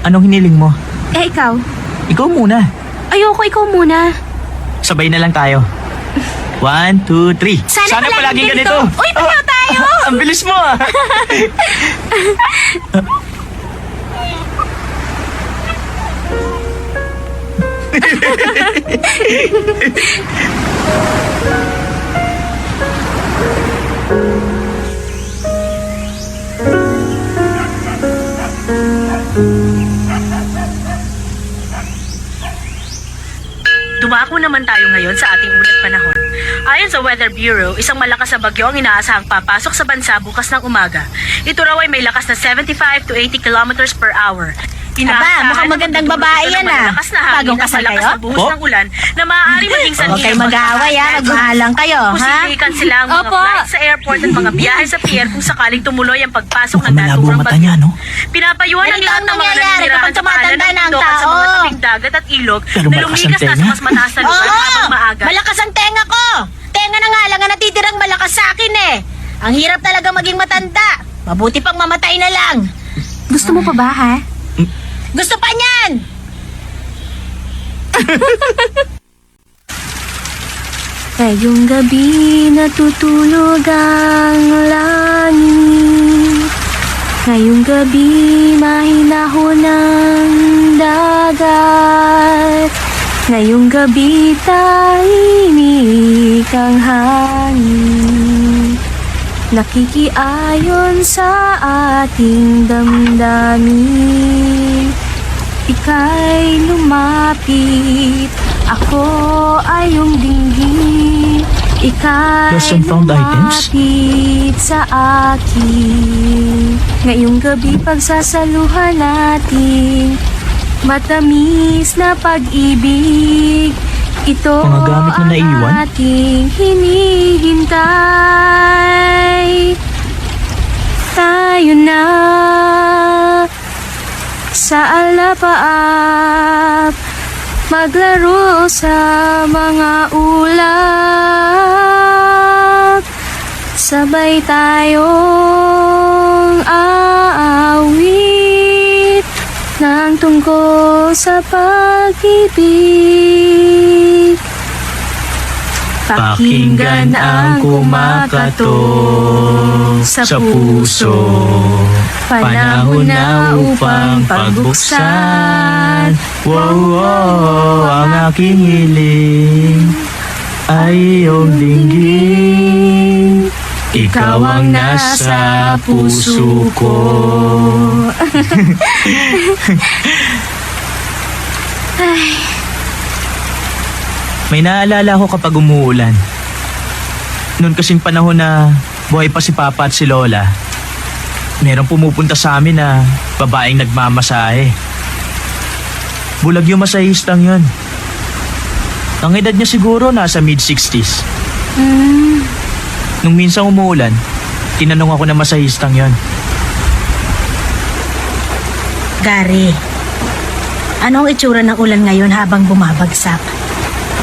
S8: Anong hiniling mo?
S2: Eh, ikaw?
S8: Ikaw muna.
S2: Ayoko, ikaw muna.
S8: Sabay na lang tayo. 1, 2, 3.
S2: Sana palaging ganito. Uy, pareho tayo!
S8: Ang bilis mo ah.
S7: Dumako naman tayo ngayon sa ating ulat panahon. Ayon sa Weather Bureau, isang malakas na bagyo ang inaasahang papasok sa bansa bukas ng umaga. Ito raw ay may lakas na 75 to 80 kilometers per hour.
S1: mukhang magandang babae yan, ah.
S7: Malakas na hangin
S1: Bagong
S7: at
S1: kasal
S7: malakas
S1: kayo?
S7: na buhos ng ulan na maaari maging sanhi.
S1: Huwag kayo mag-aaway, ha? Magmahalang kayo, ha?
S7: Pusipikan sila ang mga
S2: Opo.
S7: flight sa airport at mga biyahe sa pier kung sakaling tumuloy ang pagpasok ng
S8: Mukhang malabo
S7: naturang
S8: mata niya, no?
S7: Pinapayuhan ng
S1: Ganito
S7: lahat
S1: ang
S7: ng mga
S1: nangyayari
S7: naninirahan
S1: kapag
S7: sa
S1: tumatanda
S7: pangalan ng
S1: na ang
S7: bundok at sa mga
S1: tao.
S7: tabing dagat at ilog
S8: Pero
S7: na
S8: malakas ang
S7: lumikas na sa
S8: tenga.
S7: mas mataas na lugar habang maaga.
S1: Malakas ang tenga ko! Tenga na nga lang ang natitirang malakas sa akin eh. Ang hirap talaga maging matanda. Mabuti pang mamatay na lang.
S2: Gusto mo pa ba, ha?
S1: Gusto pa niyan!
S2: Ngayong gabi natutulog ang langit. Ngayong gabi mahinahon ang dagat. Ngayong gabi tahimik ang hangin. Nakikiayon sa ating damdamin. Ika'y lumapit, ako ay iyong dinggin. Ika'y
S8: Lost and found items?
S2: lumapit sa akin. Ngayong gabi pagsasaluhan natin matamis na pag-ibig. Ito
S8: Mga gamit na
S2: ang
S8: naiwan?
S2: ating hinihintay. Tayo na sa alapaap, maglaro sa mga ulap. Sabay tayong aawit ng tungkol sa pag-ibig.
S8: Pakinggan ang kumakatok sa puso. Panahon na upang pagbuksan. Wow, wow, ang aking hiling ay iyong dinggin. Ikaw ang nasa puso ko. May naalala ko kapag umuulan. Noon kasing panahon na buhay pa si Papa at si Lola, merong pumupunta sa amin na babaeng nagmamasahe. Bulag yung masahistang yun. Ang edad niya siguro nasa mid-60s. Nung minsan umuulan, tinanong ako na masahistang yun.
S7: Gary, anong itsura ng ulan ngayon habang bumabagsak?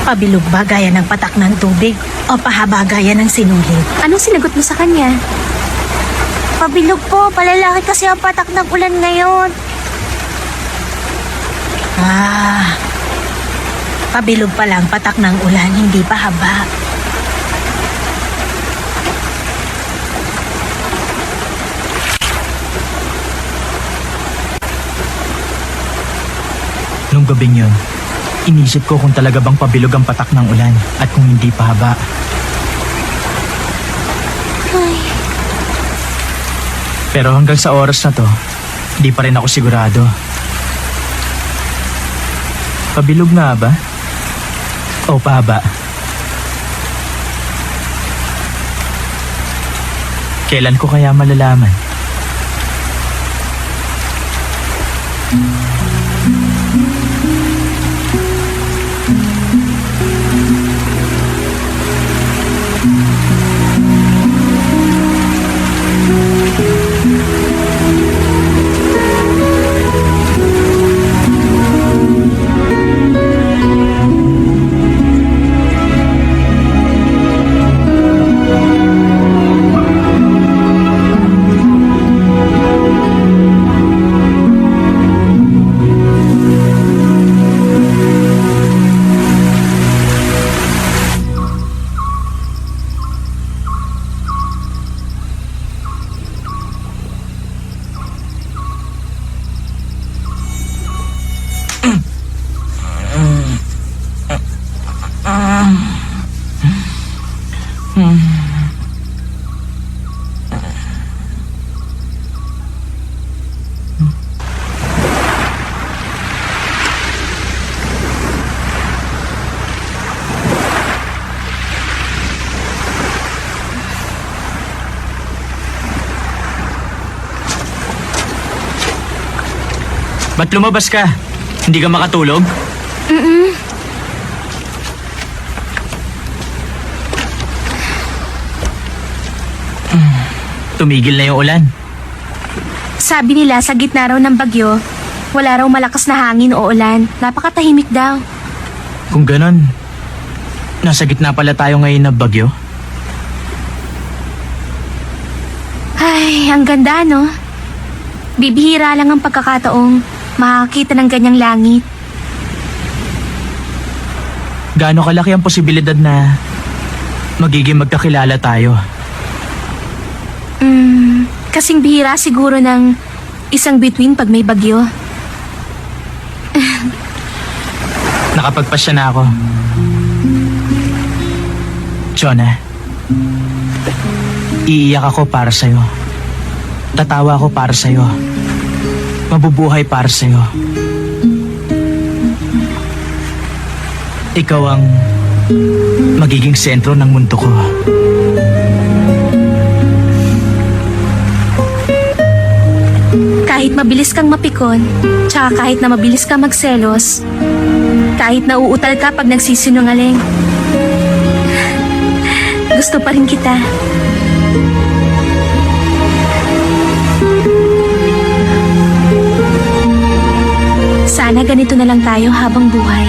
S7: Pabilog ba gaya ng patak ng tubig o pahaba gaya ng sinulid?
S2: Anong sinagot mo sa kanya?
S1: Pabilog po, palalaki kasi ang patak ng ulan ngayon.
S7: Pabilog pa lang patak ng ulan, hindi pahaba.
S8: Nung gabing yun, inisip ko kung talaga bang pabilog ang patak ng ulan at kung hindi pahaba. Pero hanggang sa oras na to, di pa rin ako sigurado. Pabilog nga ba? O pahaba? Kailan ko kaya malalaman? Ba't lumabas ka? Hindi ka makatulog? Tumigil na yung ulan.
S2: Sabi nila sa gitna raw ng bagyo, wala raw malakas na hangin o ulan. Napakatahimik daw.
S8: Kung ganon, nasa gitna pala tayo ngayon ng bagyo.
S2: Ay, ang ganda, no? Bibihira lang ang pagkakataong makakita ng ganyang langit.
S8: Gaano kalaki ang posibilidad na magiging magkakilala tayo?
S2: Kasing bihira siguro ng isang bituin pag may bagyo.
S8: Nakapagpasya na ako. Jonah, iiyak ako para sa'yo. Tatawa ako para sa'yo. Mabubuhay para sa'yo. Ikaw ang magiging sentro ng mundo ko.
S2: Kahit mabilis kang mapikon, tsaka kahit na mabilis kang magselos, kahit na uutal ka pag nagsisinungaling, gusto pa rin kita. Sana ganito na lang tayo habang buhay.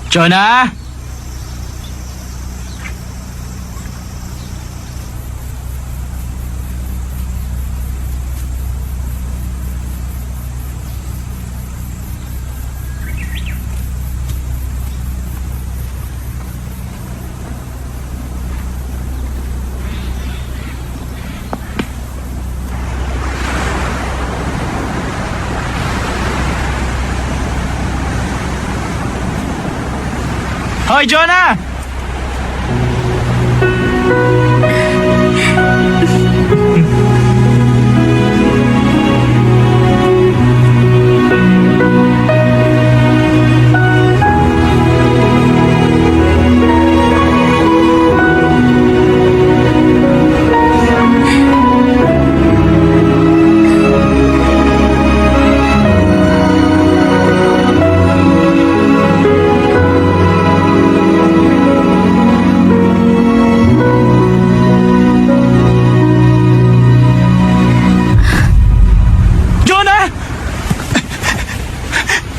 S8: Jonah! Hoy, Jonah!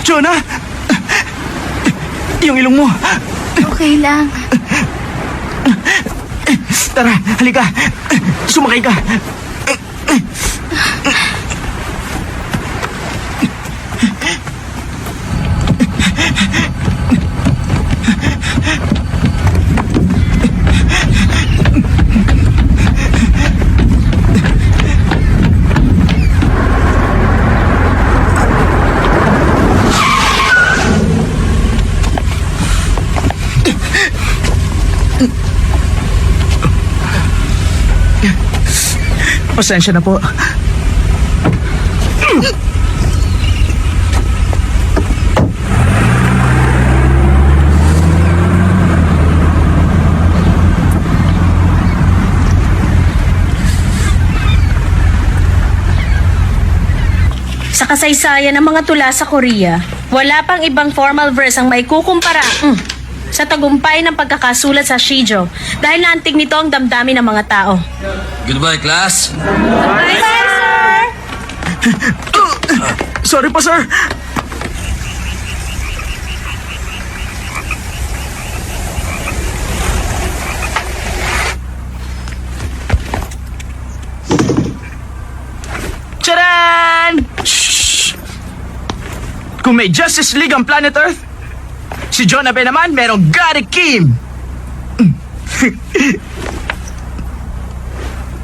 S8: Jonah! Yung ilong mo.
S2: Okay lang.
S8: Tara, halika. Sumakay ka. Pasensya na po.
S7: Sa kasaysayan ng mga tula sa Korea, wala pang ibang formal verse ang may kukumpara sa tagumpay ng pagkakasulat sa Shijo dahil naantig nito ang damdamin ng mga tao.
S6: Goodbye, class.
S8: Sorry po, sir. Charan! Shh! Kung may Justice League ang Planet Earth, Si Jonabe naman, merong Gary Kim.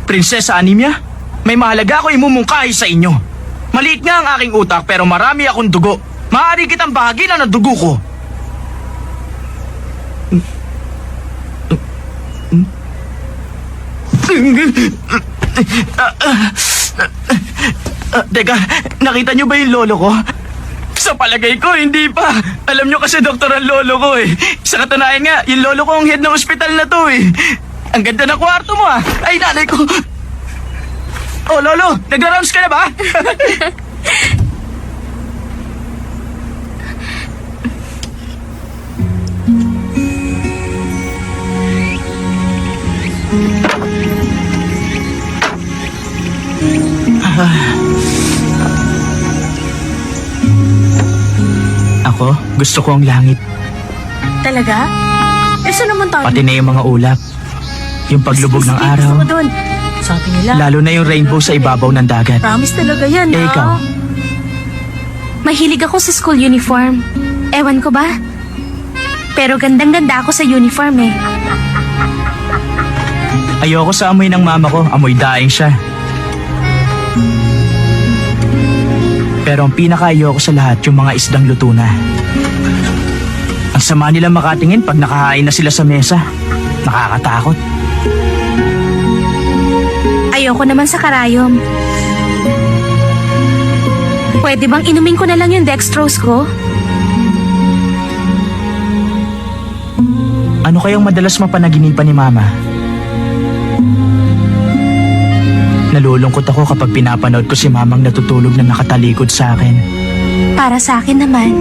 S8: Prinsesa Anemia, may mahalaga ako imumungkahi sa inyo. Maliit nga ang aking utak pero marami akong dugo. Maaari kitang bahaginan ng dugo ko. Teka, nakita niyo ba yung lolo ko? Sa palagay ko, hindi pa. Alam niyo kasi doktor ang lolo ko eh. Sa katunayan nga, yung lolo ko ang head ng ospital na to eh. Ang ganda ng kwarto mo ah. Ay, nanay ko. Oh, lolo, nag-rounds ka na ba? Ako, gusto ko ang langit.
S2: Talaga? Eh, saan naman tayo?
S8: Pati na yung mga ulap. Yung paglubog ng
S2: Sige,
S8: araw.
S2: gusto ko dun. Sabi nila,
S8: Lalo na yung rainbow sa ibabaw ng dagat.
S2: promise talaga yan,
S8: Eh,
S2: ha?
S8: ikaw?
S2: Mahilig ako sa school uniform. Ewan ko ba? Pero gandang-ganda ako sa uniform eh.
S8: Ayoko sa amoy ng mama ko. Amoy daing siya. Pero ang pinaka-ayoko sa lahat yung mga isdang luto na. Ang sama nila makatingin pag nakahain na sila sa mesa. Nakakatakot.
S2: Ayoko naman sa karayom. Pwede bang inumin ko na lang yung dextrose ko?
S8: Ano kayang madalas mapanaginipan ni mama? Nalulungkot ako kapag pinapanood ko si mamang natutulog na nakatalikod sa akin.
S2: Para sa akin naman.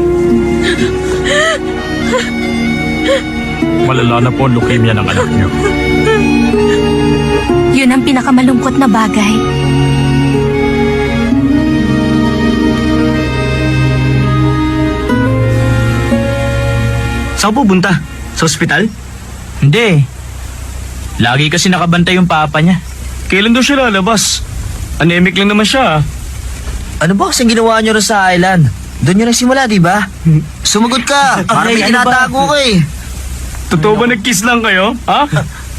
S5: Malala na po ang leukemia ng anak niyo.
S2: Yun ang pinakamalungkot na bagay.
S5: Saan pupunta? Sa ospital?
S8: Hindi. Lagi kasi nakabantay yung papa niya.
S5: Kailan daw siya lalabas? Anemic lang naman siya.
S4: Ano ba kasing ginawa nyo rin sa island? Doon nyo nagsimula, di ba? Sumagot ka. Para may
S8: Aray, ano ba?
S4: tinatago ka eh.
S5: Totoo ba nag-kiss lang kayo? Ha?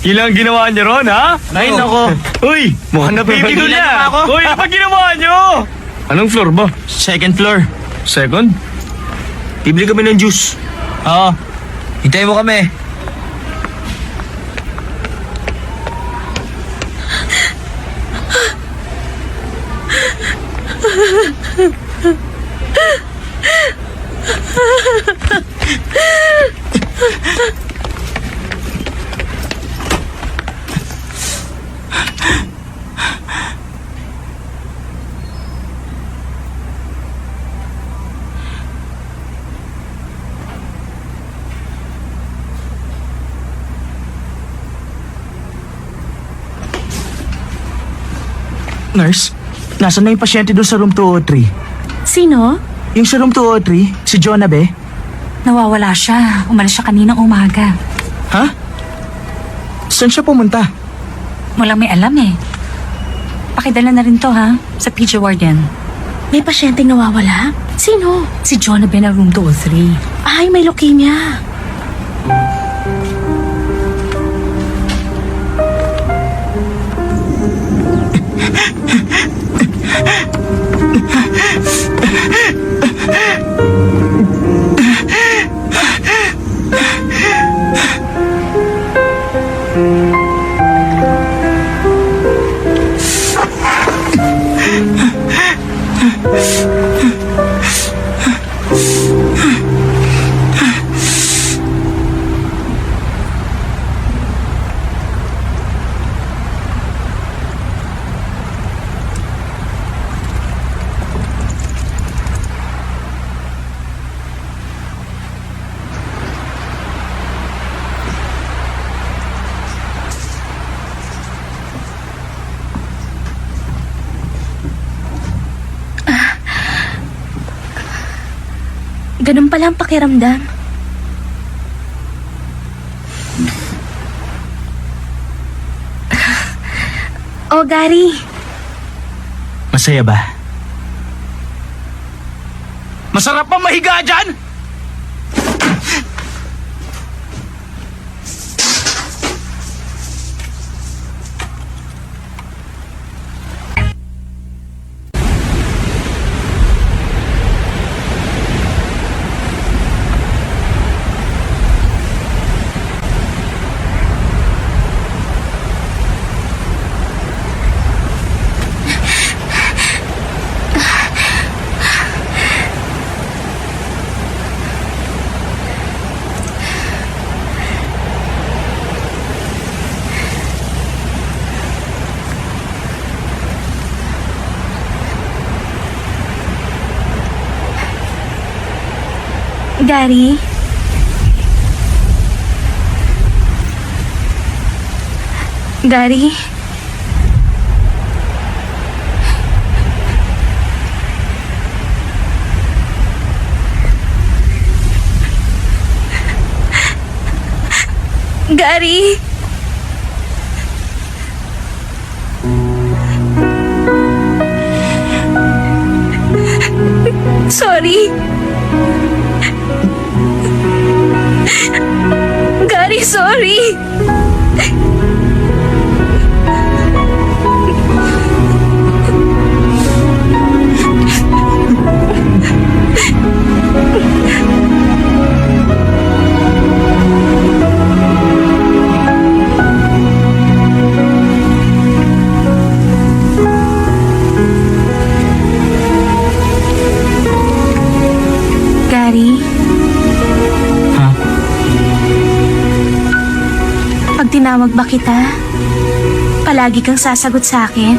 S5: Ilang ginawa niyo ron, ha?
S8: Ay, nako.
S5: Uy, mukhang napipigil
S8: Ilan
S5: na.
S8: na ako?
S5: Uy, ano ba ginawa niyo? Anong floor ba?
S8: Second floor.
S5: Second? Bibili kami ng juice.
S8: Oo.
S4: Hintayin mo kami.
S8: Nurse, nasan na yung pasyente doon sa room 203?
S2: Sino?
S8: Yung sa room 203, si Jonabe?
S7: Nawawala siya. Umalis siya kaninang umaga.
S8: Ha? Saan siya pumunta?
S7: Walang may alam eh. Pakidala na rin to ha, sa PG Warden.
S2: May pasyenteng nawawala? Sino?
S7: Si John na na room 203.
S2: Ay, may leukemia. Ganun pala ang pakiramdam. Oh, Gary.
S8: Masaya ba? Masarap pa mahiga dyan?
S2: Gary? Gary? Gary? Sorry. Gary, sorry. Gary?
S8: Ha?
S2: Pag tinawag ba kita, palagi kang sasagot sa akin?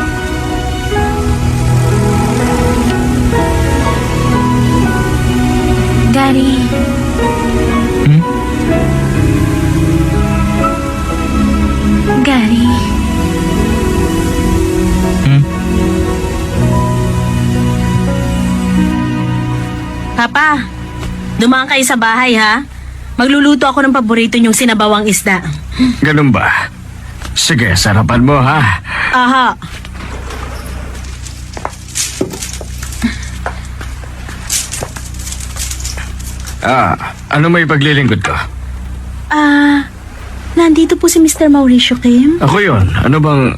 S2: Gary?
S8: Hmm?
S2: Gary?
S8: Hmm?
S7: Papa, dumaan kayo sa bahay ha. Magluluto ako ng paborito niyong sinabawang isda.
S5: Ganun ba? Sige, sarapan mo ha.
S7: Aha.
S5: Ano may paglilingkod ko?
S2: Nandito po si Mr. Mauricio Kim.
S5: Ako yon. Ano bang...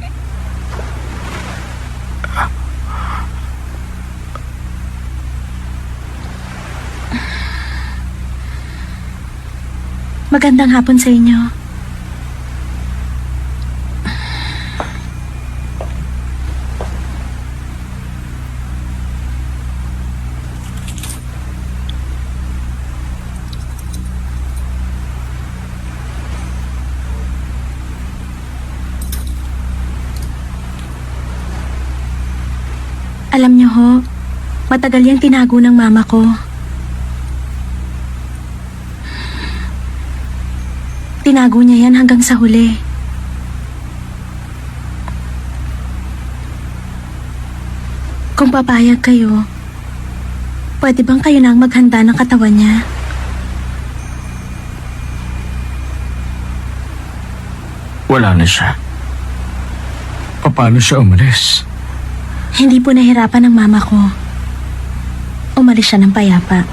S2: Magandang hapon sa inyo. Alam niyo ho, matagal yang tinago ng mama ko. Tinago niya yan hanggang sa huli. Kung papayag kayo, pwede bang kayo na ang maghanda ng katawan niya?
S5: Wala na siya. Paano siya umalis?
S2: Hindi po nahirapan ng mama ko. Umalis siya ng payapa.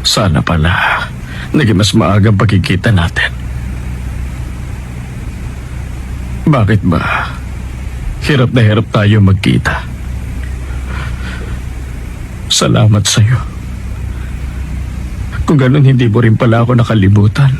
S5: Sana pala, naging mas maagang pagkikita natin. Bakit ba? Hirap na hirap tayo magkita. Salamat sa'yo. Kung ganun, hindi mo rin pala ako nakalimutan.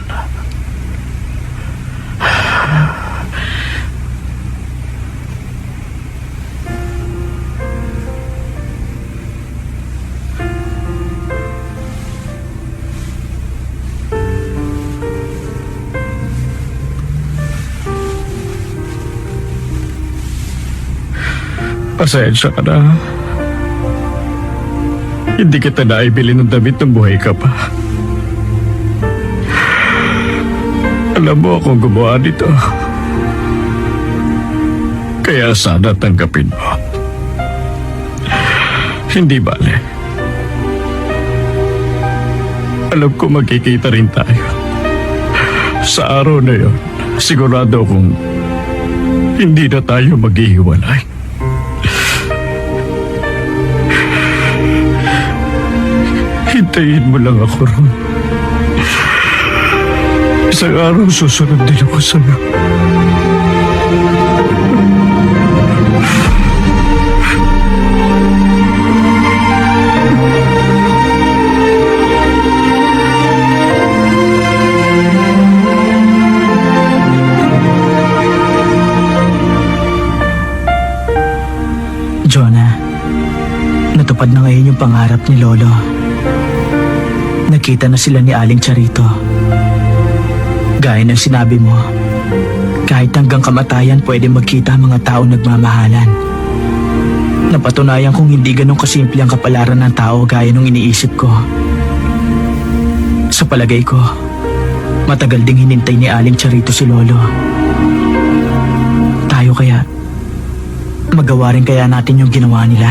S5: Pasensya ka na. Hindi kita naibili ng damit ng buhay ka pa. Alam mo akong gumawa nito. Kaya sana tanggapin mo. Hindi bale. Alam ko magkikita rin tayo. Sa araw na yon, sigurado kong hindi na tayo maghihiwalay. Hintayin mo lang ako ron. Isang araw susunod din ako sa'yo.
S8: Jonah, natupad na ngayon yung pangarap ni Lolo. Nakita na sila ni Aling Charito. Gaya ng sinabi mo, kahit hanggang kamatayan pwede magkita ang mga tao nagmamahalan. Napatunayan kong hindi ganun kasimple ang kapalaran ng tao gaya nung iniisip ko. Sa palagay ko, matagal ding hinintay ni Aling Charito si Lolo. Tayo kaya, magawa rin kaya natin yung ginawa nila?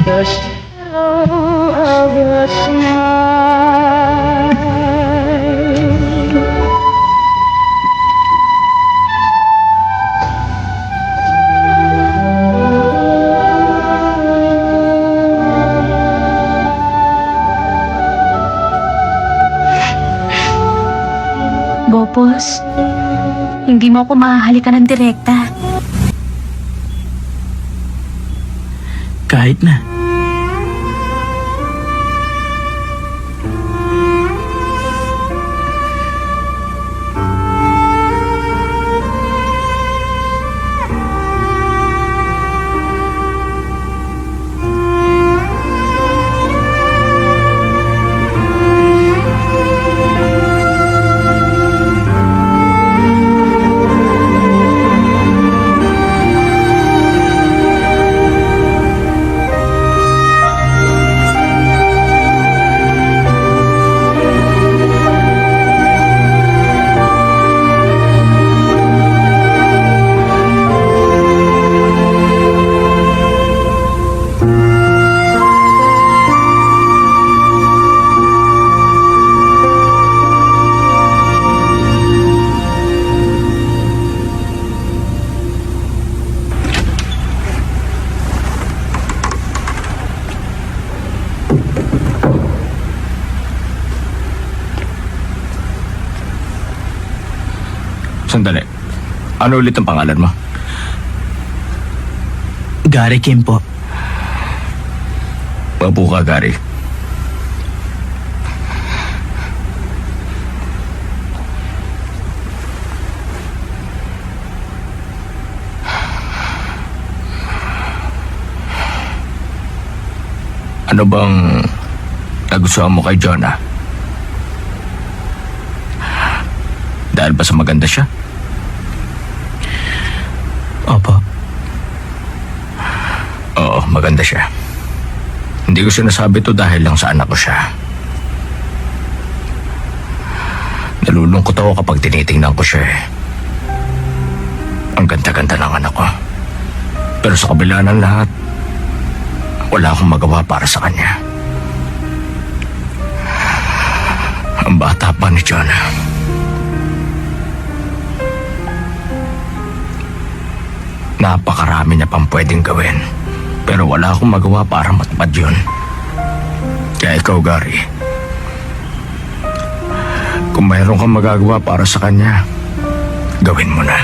S9: The shadow of the snow
S2: ayos. Hindi mo ako mahahalikan ng direkta.
S8: Kahit na.
S5: Sandali. Ano ulit ang pangalan mo?
S8: Gary Kim po.
S5: Mabu ka, Gary. Ano bang nagustuhan mo kay Jonah? Dahil ba sa maganda siya?
S8: Opo.
S5: Oo, maganda siya. Hindi ko sinasabi to dahil lang sa anak ko siya. Nalulungkot ako kapag tinitingnan ko siya eh. Ang ganda-ganda ng anak ko. Pero sa kabila ng lahat, wala akong magawa para sa kanya. Ang bata pa ni Jonah. Napakarami niya pang pwedeng gawin. Pero wala akong magawa para matupad yun. Kaya ikaw, Gary, kung mayroon kang magagawa para sa kanya, gawin mo na.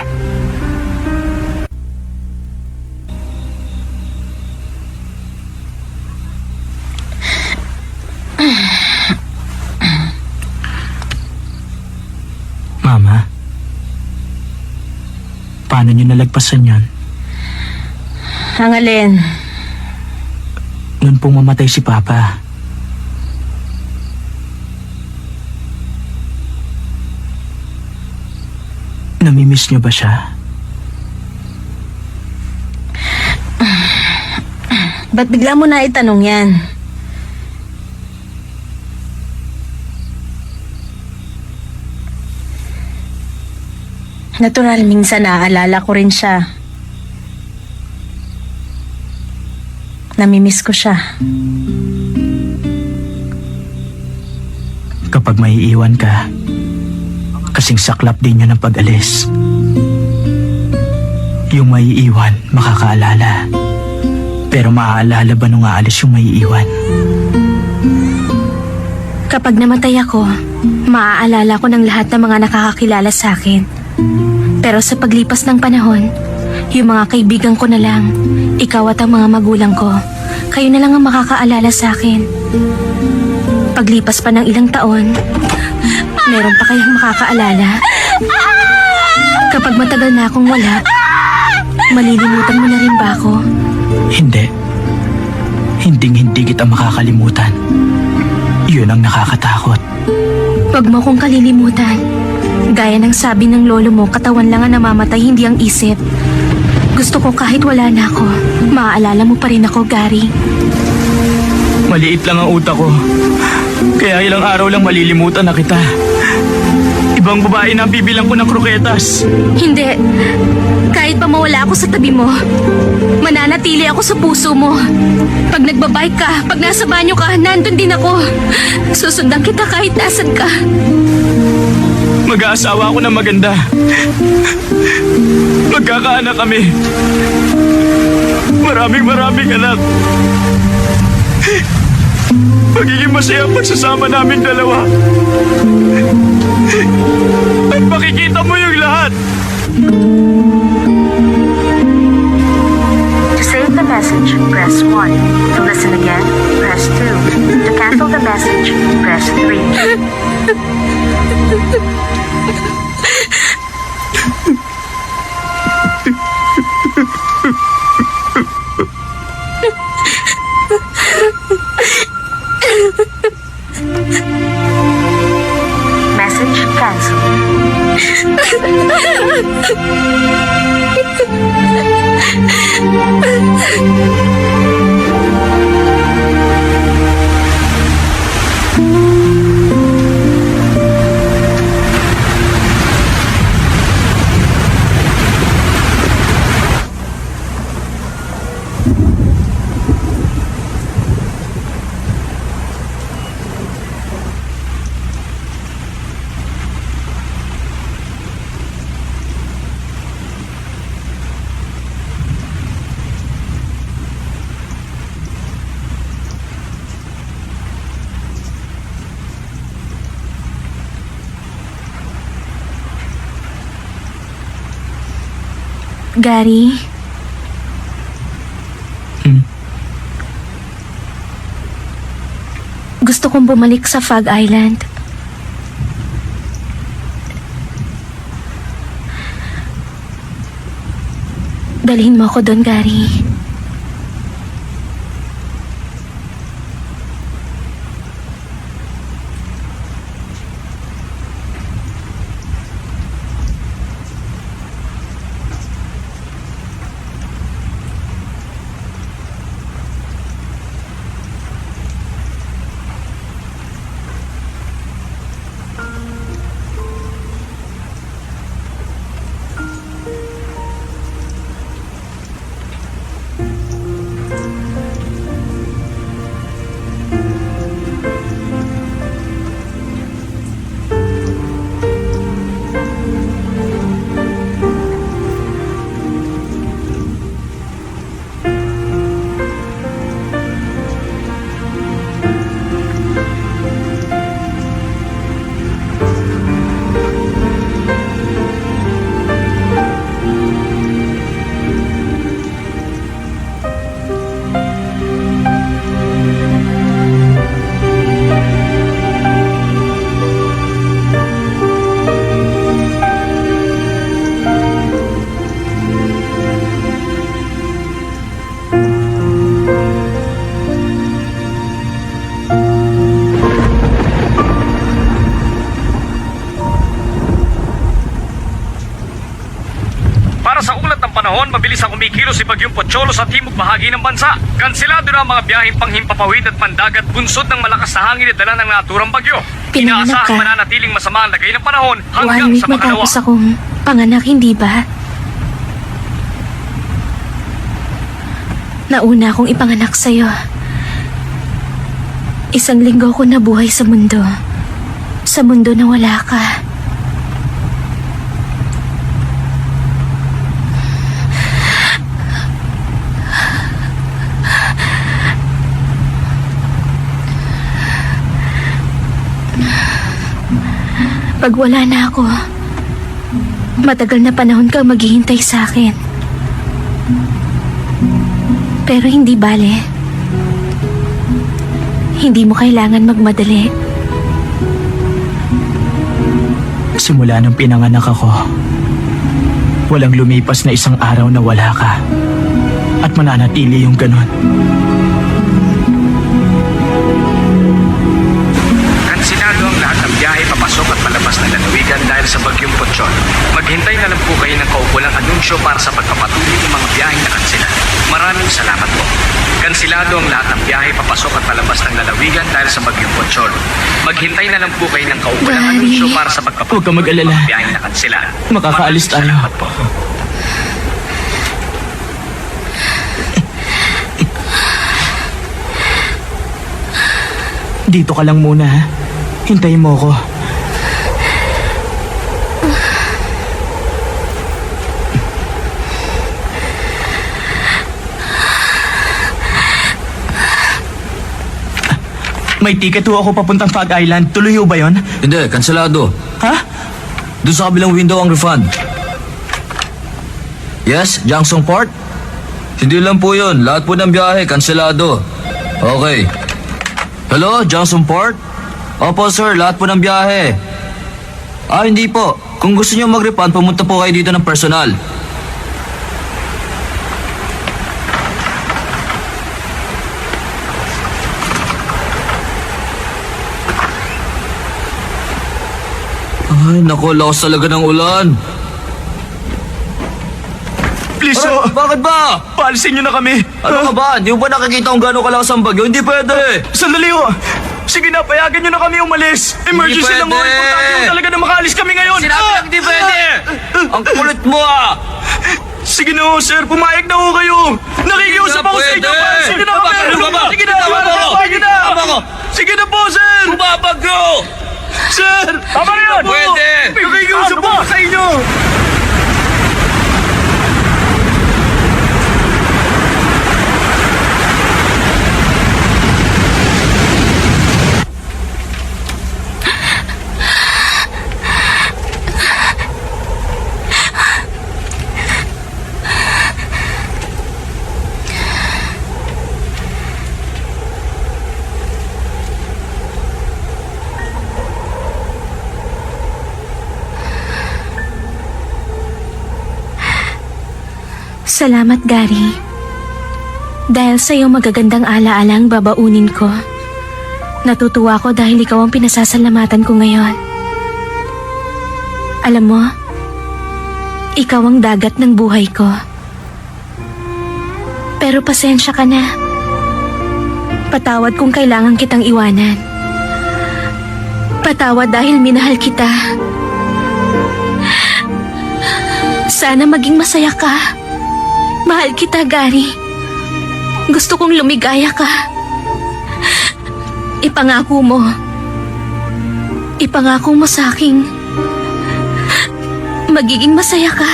S8: Mama, paano niyo nalagpasan yon?
S7: Ang alin?
S8: Noon pong mamatay si Papa. Namimiss niyo ba siya?
S7: Ba't bigla mo na itanong yan? Natural, minsan naaalala ko rin siya. Namimiss ko siya.
S8: Kapag may iiwan ka, kasing saklap din yun ang pag-alis. Yung may iiwan, makakaalala. Pero maaalala ba nung aalis yung may iiwan?
S2: Kapag namatay ako, maaalala ko ng lahat ng mga nakakakilala sa akin. Pero sa paglipas ng panahon, yung mga kaibigan ko na lang, ikaw at ang mga magulang ko, kayo na lang ang makakaalala sa akin. Paglipas pa ng ilang taon, meron pa kayang makakaalala? Kapag matagal na akong wala, malilimutan mo na rin ba ako?
S8: Hindi. Hinding-hindi kita makakalimutan. Yun ang nakakatakot.
S2: Huwag mo akong kalilimutan. Gaya ng sabi ng lolo mo, katawan lang ang namamatay, hindi ang isip. Gusto ko kahit wala na ako, maaalala mo pa rin ako, Gary.
S8: Maliit lang ang utak ko. Kaya ilang araw lang malilimutan na kita. Ibang babae na ang bibilang ko ng kroketas.
S2: Hindi. Kahit pa mawala ako sa tabi mo, mananatili ako sa puso mo. Pag nagbabike ka, pag nasa banyo ka, nandun din ako. Susundan kita kahit nasan ka.
S8: Mag-aasawa ako ng maganda. Magkakaanak kami. Maraming anak.
S5: magiging masaya ang pagsasama naming dalawa. At makikita mo yung lahat.
S2: To save the message, press 1. To listen again, press 2. To cancel the message, press 3. Message cancelled. Gary? Gusto kong bumalik sa Fog Island. Dalhin mo ako doon, Gary.
S5: panahon, mabilis ang kumikilos si Bagyong Pocholo sa timog bahagi ng bansa. Kansilado na ang mga biyaheng panghimpapawid at pandagat bunsod ng malakas na hangin at dala ng naturang bagyo.
S2: Pinanganak ka.
S5: Inaasahang mananatiling masama ang lagay ng panahon
S2: 1
S5: hanggang
S2: week
S5: sa makalawa.
S2: matapos akong panganak, hindi ba? Nauna akong ipanganak sa'yo. 1 linggo ko nabuhay sa mundo. Sa mundo na wala ka. Pag wala na ako, matagal na panahon kang maghihintay sa akin. Pero hindi bale. Hindi mo kailangan magmadali.
S8: Simula nang pinanganak ako, walang lumipas na 1 araw na wala ka. At mananatili yung ganun.
S5: Kansilado ang lahat ng biyahe papasok at palabas ng lalawigan dahil sa Bagyong Pocholo. Maghintay na lang po kayo ng kaukulang anunsyo para sa pagpapatuloy ng mga biyaheng nakansila. Maraming salamat po. Kansilado ang lahat ng biyahe papasok at palabas ng lalawigan dahil sa Bagyong Pocholo. Maghintay na lang po kayo ng kaukulang
S2: Daddy.
S5: anunsyo para sa pagpapatuloy
S8: Huwag kang mag-alala.
S5: ng mga biyaheng nakansila.
S8: Makakaalis tayo.
S5: Maraming salamat po.
S8: Dito ka lang muna, ha? Hintayin mo ako. May ticket ho ako papuntang Fog Island. Tuloy ho ba yon?
S6: Hindi, kanselado.
S8: Ha?
S6: Doon sa kabilang window ang refund. Yes, Jangsong Port? Hindi lang po yun. Lahat po ng biyahe, kanselado. Okay. Hello, Jangsong Port? Opo sir, lahat po ng biyahe. Hindi po. Kung gusto niyo mag-refund, pumunta po kayo dito ng personal. Ay, naku, lakas talaga ng ulan.
S3: Please
S6: Aray,
S3: ho,
S6: bakit ba?
S3: paalisin niyo na kami.
S6: Ano ka ba? Hindi mo ba nakikita kung gano'ng kalakas ang bagyo? Hindi pwede.
S3: Sandali ho. Sige na, payagan niyo na kami umalis. Emergency lang ho.
S6: pwede.
S3: Importante ho talaga na makaalis kami ngayon.
S6: Sinabi lang hindi pwede. Ang kulit mo ah.
S3: Sige na ho, sir. Pumayag na ho kayo. Nakikiusap ako sa inyo.
S6: Pwede.
S3: Paalisin niyo na kami.
S6: Tama ba?
S3: Sige na,
S6: Tama ba?
S3: sige na.
S6: Tama ko.
S3: Sige na po, sir.
S6: Bumabagyo.
S3: Sir, tama na yan.
S6: Pwede.
S3: Nakikiusap ako sa inyo.
S2: Salamat, Gary. Dahil sa iyong magagandang alaala ang babaunin ko. Natutuwa ko dahil ikaw ang pinasasalamatan ko ngayon. Alam mo, ikaw ang dagat ng buhay ko. Pero pasensya ka na. Patawad kung kailangan kitang iwanan. Patawad dahil minahal kita. Sana maging masaya ka. Mahal kita, Gary. Gusto kong lumigaya ka. Ipangako mo. Ipangako mo sa aking magiging masaya ka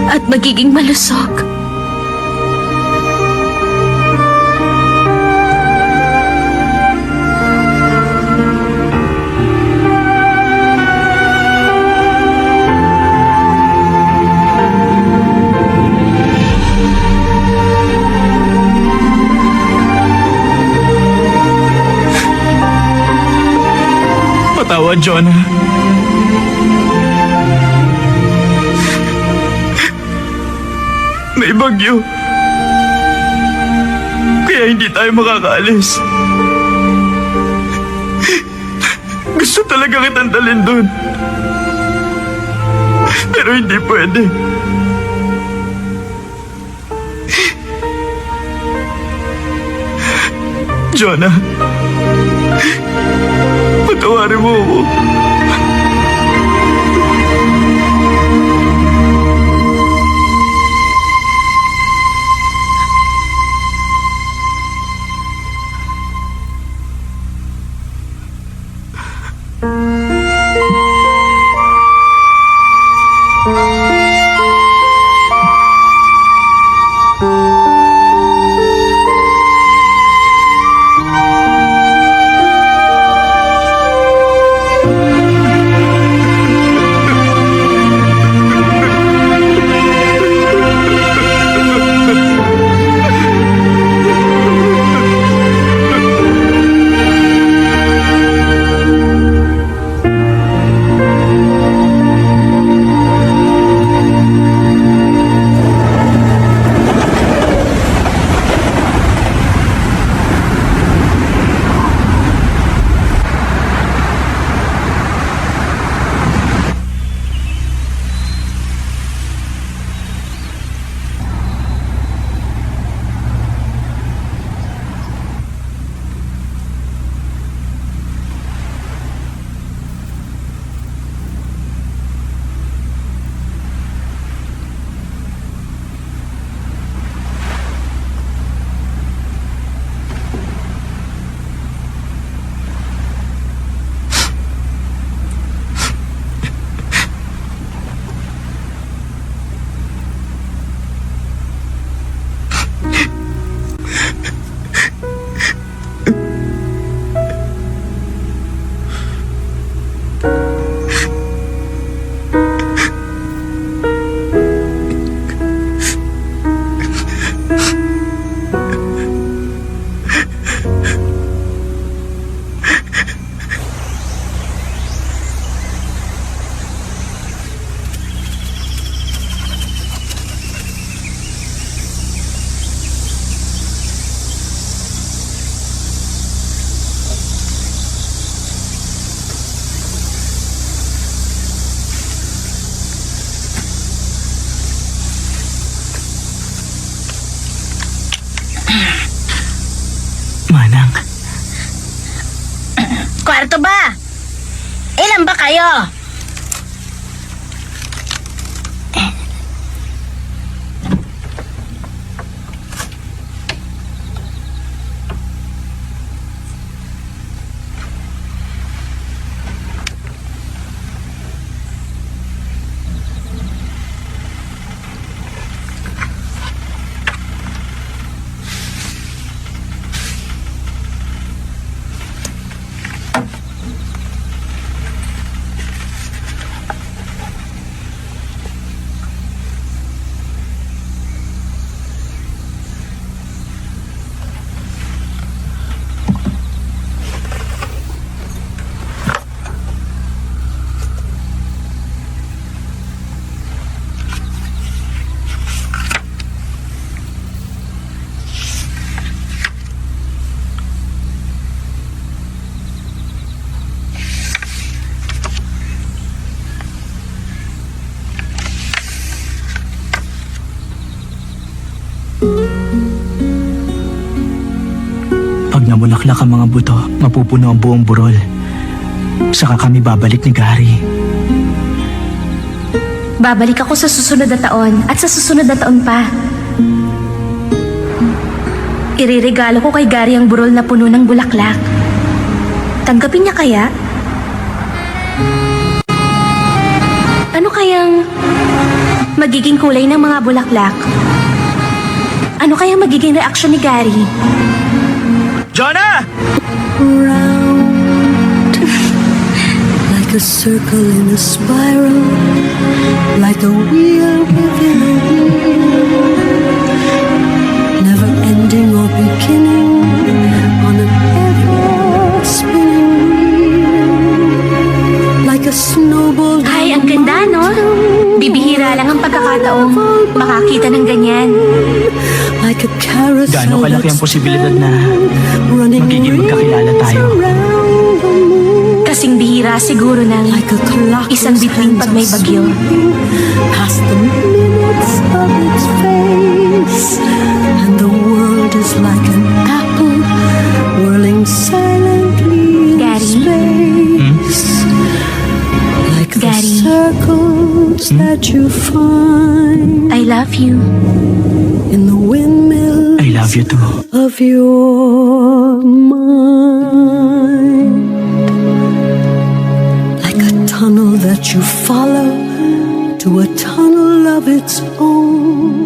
S2: at magiging malusog.
S3: Patawad, Jonah. May bagyo. Kaya hindi tayo makakaalis. Gusto talaga kitang dalhin doon. Pero hindi pwede. Jonah. Patawarin mo ako.
S1: Ito ba? Ilan ba kayo?
S8: Pag namulaklak ang mga buto, mapupuno ang buong burol. Saka kami babalik ni Gary.
S2: Babalik ako sa susunod na taon at sa susunod na taon pa. Iririgalo ko kay Gary ang burol na puno ng bulaklak. Tanggapin niya kaya? Ano kayang magiging kulay ng mga bulaklak? Ano kayang magiging reaksyon ni Gary?
S3: Jonah!
S9: Round like a circle in a spiral, like a wheel within a wheel, never ending or beginning on an ever spinning wheel, like a snowball.
S2: Ay, ang ganda, no? Bibihira lang ang pagkakataong makakita ng ganyan.
S9: Like a carousel.
S8: Gaano kalaki ang posibilidad na
S9: running
S8: magiging magkakilala tayo?
S9: around the moon.
S2: Kasing bihira siguro ng
S9: Like a clock
S2: isang
S9: whose
S2: bituin
S9: hands
S2: pag
S9: are
S2: may bagyo.
S9: sweeping past the minutes of its face, and the world is like an apple whirling silently in
S2: Gary?
S9: space. Like the
S2: Gary?
S9: circles that you find
S2: I love you.
S9: in the windmill
S8: I love you too.
S9: of your mind, like a tunnel that you follow to a tunnel of its own.